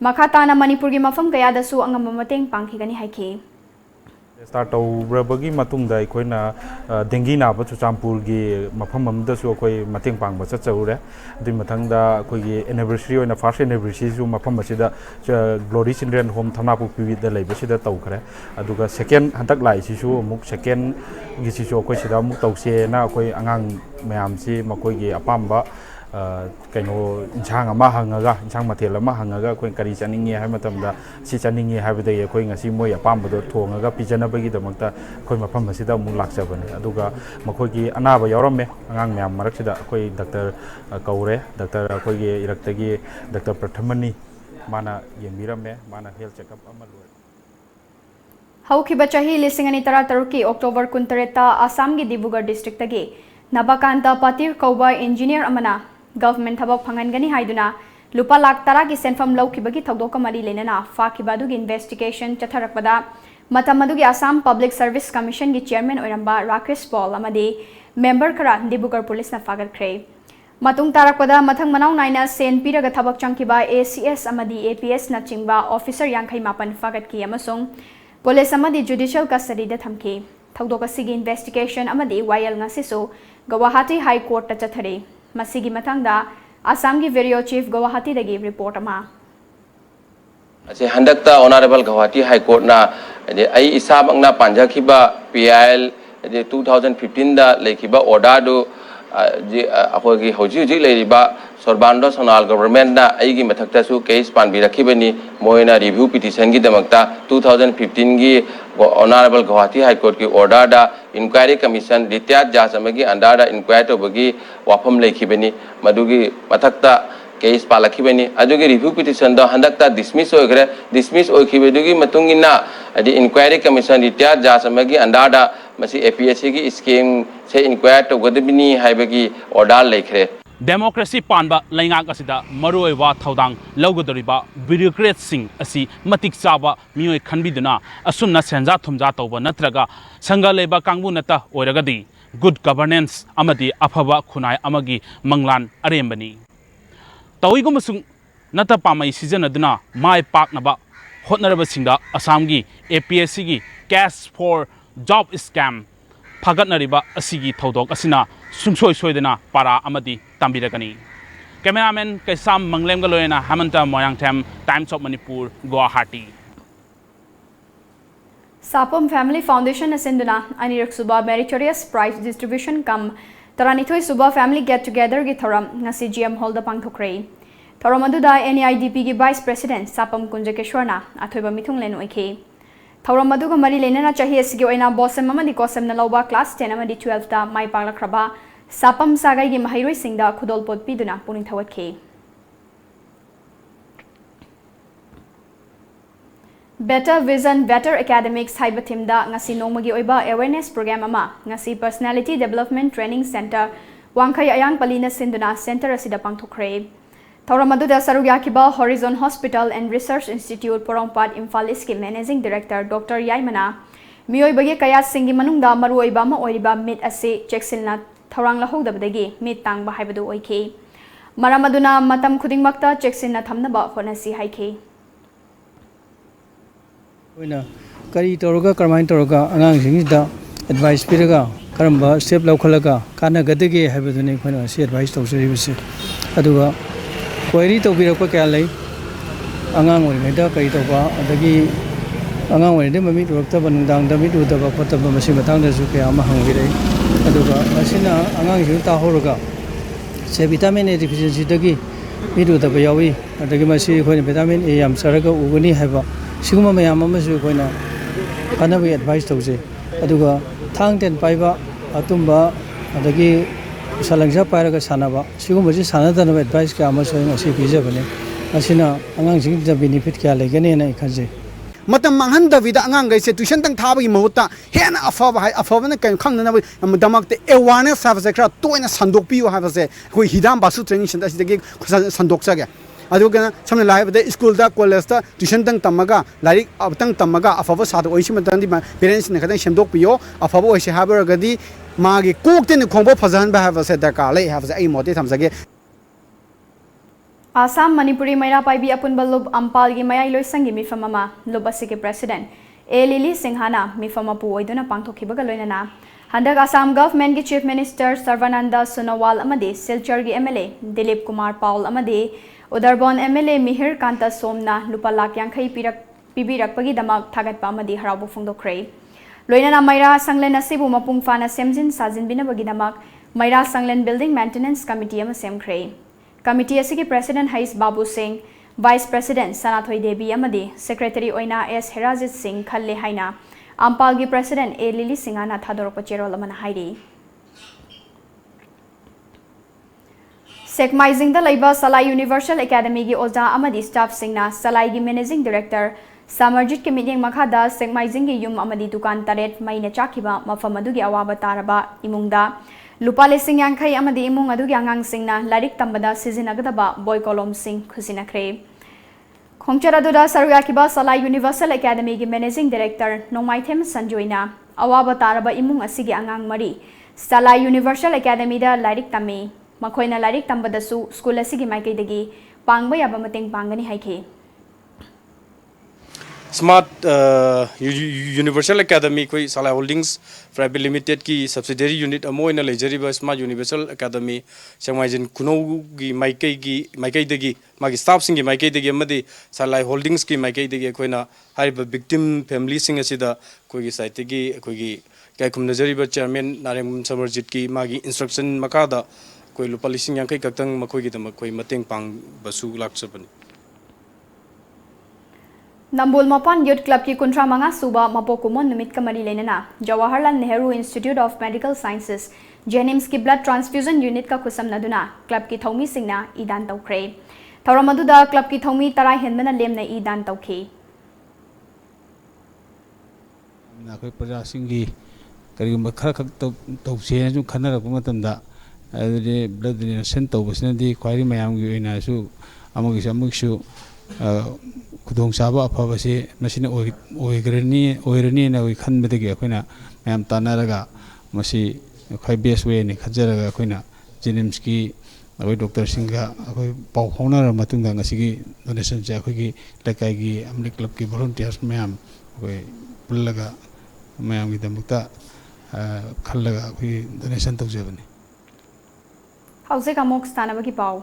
makhatana Manipur gi mafam kaya dasu angam mateng pangkhigani haikhe start tawbrabagi matungda aikoina dengi na ba chuchampur gi mafam amda su akoi mateng pangba chachaure dui mathangda akoi gi anniversary oina first anniversary su mafam asida Glory Children Home Thamnapu piwi da leiba sida tawkhare aduga second hantak lai si su amuk second gi si su akoi sida amuk tawse na akoi angang mayam si makoi gi apamba kaino inchang ama hangaga inchang mathel ama hangaga akoi kari chaningi hai matamda si chaningi haibadai akoi ngasi moi apambado thongaga pijanabagi damakta akoi mafam asida amuk lakchabane aduga makoi gi anaba yaurame angang mayam maraksida akoi doctor kaure doctor akoi gi iraktagi doctor Prathamani mana yembirame mana health checkup ama loi Haukiba chahi lisingani tara taruki October 23 Assam gi Dibrugarh district tagi Nabakanta Patir Kauba engineer amana government thabak phangangani haiduna lupa lakh tara gi senfam laukibagi thogdoka mari lenana fakibadu gi investigation chatharakpada matamadu gi Assam Public Service Commission gi chairman oiramba Rakesh Paul amadi member kara Dibrugarh police na fagatkhre matung tarakpada mathang manau naina sen piraga thabak changkiba ACS amadi APS na chingba officer yankhai mapan fagatki amasong police amadi judicial custody da thamki thogdoka sigi investigation amadi wayal ngasiso Guwahati High Court ta chathare masigi mathangda Assam gi video chief Guwahati dagi report ama ase handakta honorable Guwahati High Court na ai isab angna panjakhiba PIL 2015 da lekhiba order do akhoi hoji leiriba Sorbando Sonal government na aigi mathakta su case panbi rakhibani moina review petition gi damakta 2015 gi honorable Guwahati High Court ki order da inquiry commission retired judge amagi under da inquiry to bagi wafam lekhibani madugi mathakta case palakhibani adugi review petition da handakta dismiss oigre dismiss oikhibedugi matungina adi inquiry commission retired judge amagi under da masi APSC gi scheme se inquiry to godibini haibagi order lekhre democracy panba laingak asida maroi wa thodang logodoriba bureaucrat sing asi matik chaba mioi khanbiduna asumna senja thumja toba natraga sanga leba kangbu nata oiragadi good governance amadi afaba khunai amagi manglan arembani tawigumsung nata pamai season aduna mai paknaba hotnarabasingda Assamgi APSC gi cash for job scam phagatnariba asigi thodok asina sungsoi soidana para amadi tambiragani cameraman Kaisam Manglem galoena Hamanta Moyangthem Times of Manipur Guwahati Sapam Family Foundation asinduna anirak suba meritorious prize distribution kam taranithoi suba family get together gi thoram ngasi GM hall da pangthokre thoram aduda NAIDP gi vice president Sapam Kunjakeshwarna athoiba mithunglen oike thoram aduga mari lenana chahi asigi oina bosem amadi kosem na loba class 10 amadi 12 da mai paklakraba Sapam sagai gi mahairoi singda khudol pot piduna puning thawatke Better Vision, Better Academics haiba thimda ngasi nongmagi oiba awareness program ama ngasi Personality Development Training Center Wangkhai Ayang Palina Sinduna Center asida pangthokre Thauramadu Sarugyakiba Horizon Hospital and Research Institute Porongpat Imphal East Managing Director Dr. Yaimana Mioibagi Kaya Singi Manungda Maru oiba ma oiba mit ase cheksilna Thaurang lahodabadagi mit tangba haibadu oike Maramaduna matam khudingmakta cheksilna thamnaba honasi haike Kari Toroga, Carmine Toroga, Anang advice Piraga, Karamba, Step Lokalaga, Kana Gadegi, Habitani, when I see advice to service. Aduga, Query to be a Kakale, Angang with Meda, Kaitoba, Adagi, Angang with them, meet Rocktaba and down the middle of the Potaba Masimatang, Zukayama Hungary. Aduga, Asina, Angang Yuta Horoga, say vitamin A deficiency Dagi, middle of the Bayawi, Adagimasi, when vitamin A, am Saraga, Uguni have a Siguma Mayamasu Koina Kanavi advice to say Aduga Tang Ten Paiva Atumba Adagi Salangja Paraga Sanava Sigumaji Sanatan advice Kamaso and Sipizabane Asina Angang the benefit Kalegani and Kazi Matam Mahanda with Angang said to Shantan Tabi Mota Hena Afava can come and Damak the awareness have a crowd to in a Sandopi have a say who Hidam Basu training that's the gig Sandoksaga. Aduga some live the school da collesta tuition tang tamaga like abtang tamaga afava sadu oisimatandi parents ne kadang shamdok pio afava oisi haberagadi magi kokten khombo phazan ba have said da ka lai have ai moti thamsage Assam Manipuri Maira Paibi Apunba Lub Ampal gi Mayai Loisangi Mifamama Lubasike President A Lili Singhana Mifama Pu Oiduna Pangthokibaga Loinana Handak Assam Government gi Chief Minister Sarvananda Sonowal Amadi Silchar gi MLA Dilip Kumar Paul Amadi Udarbon MLA Mihir Kanta Somna Lupa Lak Yankhai Pibirakpagi Damak Thagatpa Amadi Harabu Phongdokre Loinana Maira Sanglen Asibu Mapung Fana Semjin Sajin Binabagi Damak Maira Sanglen Building Maintenance Committee ama semkhre Committee asigi President Hais Babu Singh Vice President Sanathoi Devi Amadi Secretary Oina S Herajit Singh Khalle Haina Ampal gi President A Lili Singhana Thadorpa Cherol amana hairi Sekmaizing the Laiba Salai Universal Academy gi Oja Amadi Staff Singna Salai gi Managing Director Samarjit Committee Makada Sekmaizing gi Yum Amadi Dukan Taret Maina Chakiba Mafamadu gi Awaba Taraba Imungda Lupa Lising Yankai Amadi Imung Adugi Angang Singna Larik Tambada Sizinagadaba Boy Kolom Singh Kusinakre Khongcharaduda Saruyakiba Salai Universal Academy gi Managing Director Nomaithem Sanjoina Awaba Taraba Imung Asigi Angang Mari Salai Universal Academy da Larik Tami Makoina Larik Tambadasu School Asigi Maikaidagi Pangba Yaba Mateng Pangani Haike Smart Universal Academy koi Salai Holdings Private Limited ki subsidiary unit amoina lejariba Smart Universal Academy Sangmaijin Kuno gi Maikai dagi magi staff singi Maikai dagi amadi Salai Holdings ki Maikai dagi koina hariba victim family sing asida koi gi site gi koi gi kai kum najariba chairman Narem Samarjit ki magi instruction makada koi lupa lising yang kai kaktang makoi gi dama koi mateng pang basu laksapani Nambul Mapan Youth Club ki Kuntra Manga Suba Mapokumon Numit Kamari Lenana Jawaharlal Nehru Institute of Medical Sciences Jenims ki Blood Transfusion Unit ka Kusam Naduna Club ki Thomi Singna Idan Taukre Tauramaduda Club ki Thomi Tarai Henmana Lemna Idan Tauke Nakoi Praja Singi Karigumba Kaka Tausia Ju Kanara Kumatamda blood donation Taubasnadi Quari Mayam Guinasu Amagisamukshu Kudong Saba Pavasi Machine Oigrani and we can mitigate when I am Tanaraga Masi ꯈ꯭ꯋꯥꯏ ꯕꯦꯁ ꯋꯦꯅꯤ ꯈꯟꯖꯔꯒ ꯑꯩꯈꯣꯏꯅ ꯖꯦꯅꯤꯝꯁꯀꯤ ꯑꯩꯈꯣꯏ ꯗꯣꯛꯇꯔꯁꯤꯡꯒ ꯑꯩꯈꯣꯏ ꯄꯥꯎ ꯐꯥꯎꯅꯔꯕ ꯃꯇꯨꯡꯗ ꯉꯁꯤꯒꯤ ꯗꯣꯅꯦꯁꯟꯁꯦ ꯑꯩꯈꯣꯏꯒꯤ ꯂꯩꯀꯥꯏꯒꯤ ꯑꯃꯂꯤ ꯀ꯭ꯂꯕꯀꯤ ꯚꯣꯂꯨꯟꯇꯤꯌꯔꯁ ꯃꯌꯥꯝ ꯑꯩꯈꯣꯏ ꯄꯨꯜꯂꯒ ꯃꯌꯥꯝꯒꯤꯗꯃꯛꯇ ꯈꯜꯂꯒ ꯑꯩꯈꯣꯏ ꯗꯣꯅꯦꯁꯟ ꯇꯧꯖꯕꯅꯤ ꯍꯧꯖꯤꯛ ꯑꯃꯨꯛ ꯁꯥꯟꯅꯕꯒꯤ ꯄꯥꯎ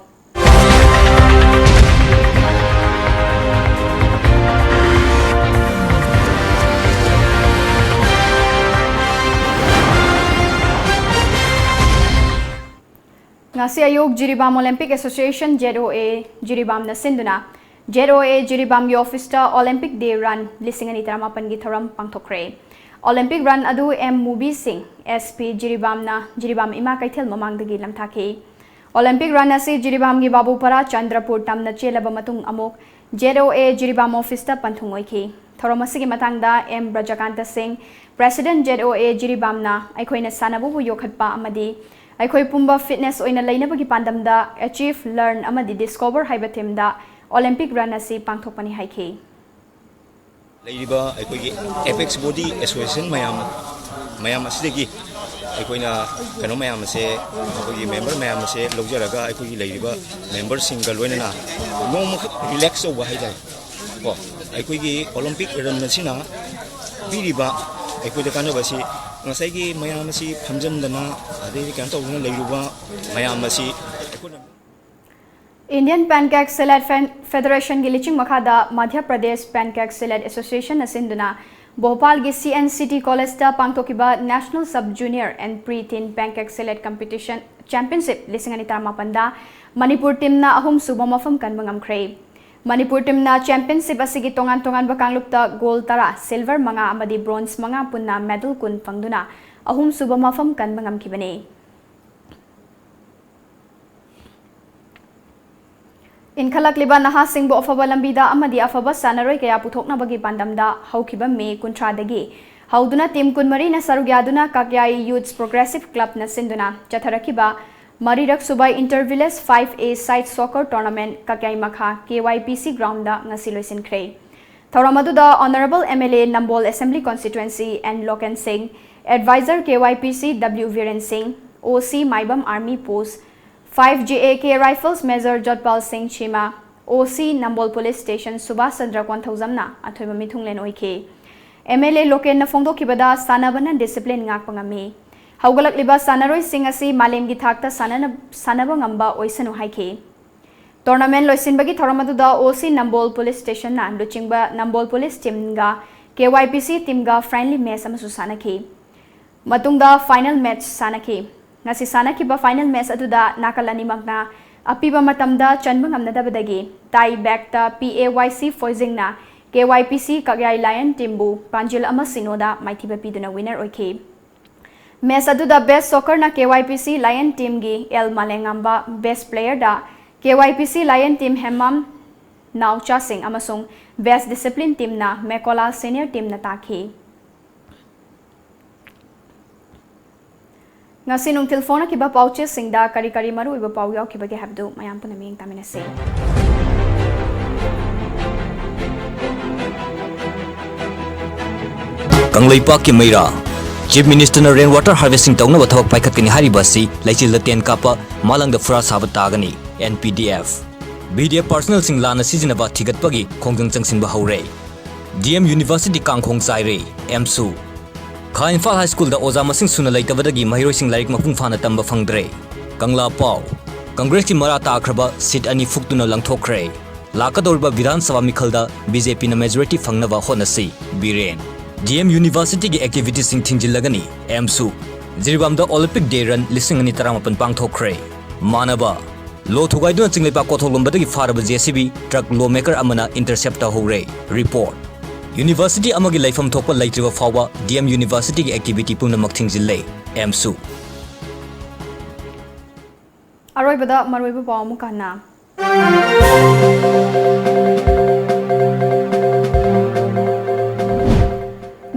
ngasi ayuk Jiribam Olympic Association ZOA Jiribam na sinduna ZOA Jiribam gi office ta Olympic Day Run lisingani taramapan gi thoram pangthokre Olympic Run adu M Movie Singh SP Jiribam na Jiribam ima kaithel mamang dagi lamthaki Olympic Run asi Jiribam gi Babupara Chandrapur tamna chelaba matung amok ZOA Jiribam office ta panthung oiki thoram asigi matangda M Brajakanta Singh President ZOA Jiribam na aikhoina sanabu bu yokhatpa amadi ꯑꯩꯈꯣꯏ ꯄꯨꯝꯕ fitness ꯑꯣꯏꯅ ꯂꯩꯅꯕꯒꯤ ꯄꯥꯟꯗꯝꯗ achieve learn ꯑꯃꯗꯤ ꯗꯤꯁꯀꯣꯚꯔ ꯍꯥꯏꯕ ꯊꯤꯝꯗ Olympic run ꯑꯁꯤ ꯄꯥꯡꯊꯣꯛꯄꯅꯤ ꯍꯥꯏꯈꯤ ꯂꯩꯔꯤꯕ ꯑꯩꯈꯣꯏꯒꯤ apex body association ꯃꯌꯥꯝ ꯑꯁꯤꯗꯒꯤ ꯑꯩꯈꯣꯏꯅ ꯀꯩꯅꯣ ꯃꯌꯥꯝ ꯑꯁꯦ ꯑꯩꯈꯣꯏꯒꯤ ꯃꯦꯝꯕꯔ ꯃꯌꯥꯝ ꯑꯁꯦ ꯂꯧꯖꯔꯒ ꯑꯩꯈꯣꯏꯒꯤ ꯂꯩꯔꯤꯕ ꯃꯦꯝꯕꯔꯁꯤꯡꯒ ꯂꯣꯏꯅꯅ ꯅꯣꯡꯃꯈꯛ ꯔꯤꯂꯦꯛꯁ ꯇꯧꯕ ꯍꯥꯏꯇꯥꯔꯦ ꯀꯣ ꯑꯩꯈꯣꯏꯒꯤ ꯑꯣꯂꯤꯝꯄꯤꯛ ꯔꯟ ꯑꯁꯤꯅ ꯄꯤꯔꯤꯕ ꯑꯩꯈꯣꯏꯗ ꯀꯥꯟꯅꯕꯁꯤ ngasi mayam asi phamjamdana adai kan tawna leiruba mayam asi Indian Pancake Salad Federation gi liching makhada Madhya Pradesh Pancake Salad Association asinduna Bhopal gi CNCT College ta pangthokiba National Sub Junior and Pre-Teen Pancake Salad Competition Championship lisingani tarmapanda Manipur team na ahum suba mafam kan mangamkhre Manipur team na championship asigi tongan bakanglupta gold tara silver manga amadi bronze manga punna medal kun pangduna ahum suba mafam kan mangamkibani Inkhalak liba naha singbo afaba lambida amadi afaba sanaroi kaya puthokna bagi pandamda haukiba me kuntra dagi hauduna team kun mari na sarugyaduna kakyai youth progressive club na sinduna chatharakiba Marirak Subai Intervillage 5A Side Soccer Tournament Kakyai Makha KYPC ground da ngasi loisinkhre Thoramadu da Honorable MLA Nambol Assembly Constituency and Loken Singh Advisor KYPC W Viren Singh OC Maibam Army Post 5JAK Rifles Major Jodpal Singh Chima OC Nambol Police Station Subhas Chandra 1000 na athoiba mithunglen oike MLA Loken na phongdokibada sanabana discipline ngak pangami Haugalak liba sanaroi sing asi malem gi thakta sanaba ngamba oisanu haike Tournament loisinbagi thoramadu da OC Nambol Police Station na luchingba Nambol Police team ga KYPC team ga friendly match amasu sanaki matungda final match sanaki ngasi sanaki ba final match aduda nakalani magna apiba matamda chanba ngamnadabadagi tie back ta PAYC foizing na KYPC Kagyai Lion team bu Panjil amasinoda maithiba piduna winner oike Match aduda best soccer na KYPC Lion team gi El Malengamba best player da KYPC Lion team Hemam Naucha Singh amasung best discipline team na Mekola senior team na takhi ngasi nung telephone ki ba pauche singda kari kari maru iba pau yaw ki ba ge habdu mayam puna ming tamina se Kanglaipak ki Meira Chief Minister na rainwater harvesting tawna bathawak paikhatkani haribasi laichil da 10 kapa malang da fura sabat tagani NPDF BDF personal sing lana sizinaba thigatpagi khongjang changsinba haure DM University kangkhong chaire MSU Kha Imphal High School da oza masing suna laitabadagi mahiroi sing larik mapung phana tamba phangdre Kangla Pau Congress ki mara takraba seat ani fuktuna langthokre lakadorba Vidhan Sabha mikhalda BJP na majority phangnaba honasi Biren DM University ki activities sing thingjilagani MSU Jiribamda Olympic Day Run listing ani taramapan pangthokre Manaba Lo thugaiduna chingleipa kotholgombadagi faraba JCB truck lawmaker amana intercept hore report University amagi laifam thokpa laitriba fawa DM University ki activity punamak thingjillai MSU Aroibada maroiba pawmu kana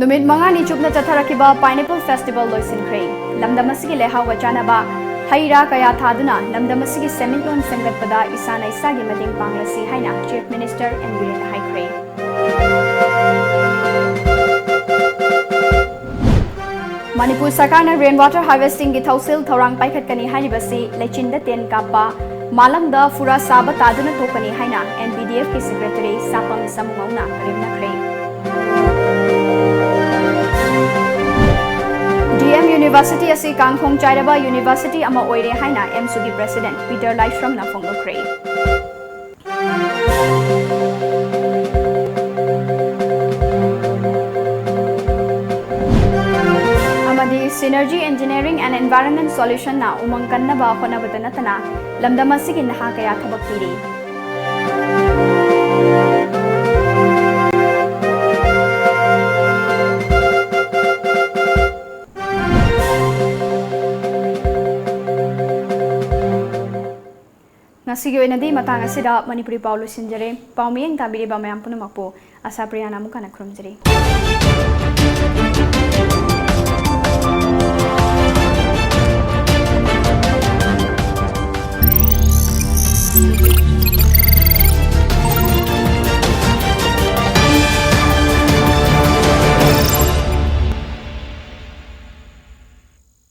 Numit mangani chupna chatharakiba Pineapple Festival loisinkhre lamdamasigi lehawa chanaba haira kaya thaduna lamdamasigi semilon sengatpada isana isagi mading panglasi haina Chief Minister and Viren haikre Manipur Sarkarna rainwater harvesting ki thausil thorang paikhatkani hairibasi lechinda ten kapa malamda fura saba taduna tokani haina NPDF ki secretary Sapam Samungna karimna kre. DM University asi Kangkhong Chairaba University ama oire haina MSU ki president Peter Laishram na fonglokre. Synergy Engineering and Environment Solution na umang kannaba honabata natana lamdam asigi naha kaya thabak piri. Ngasigi oinadi matang asida Manipuri Paulo sinjare paumiyeng tabiri ba mayam punamakpo ASHAPRIYA namu kana krumjari.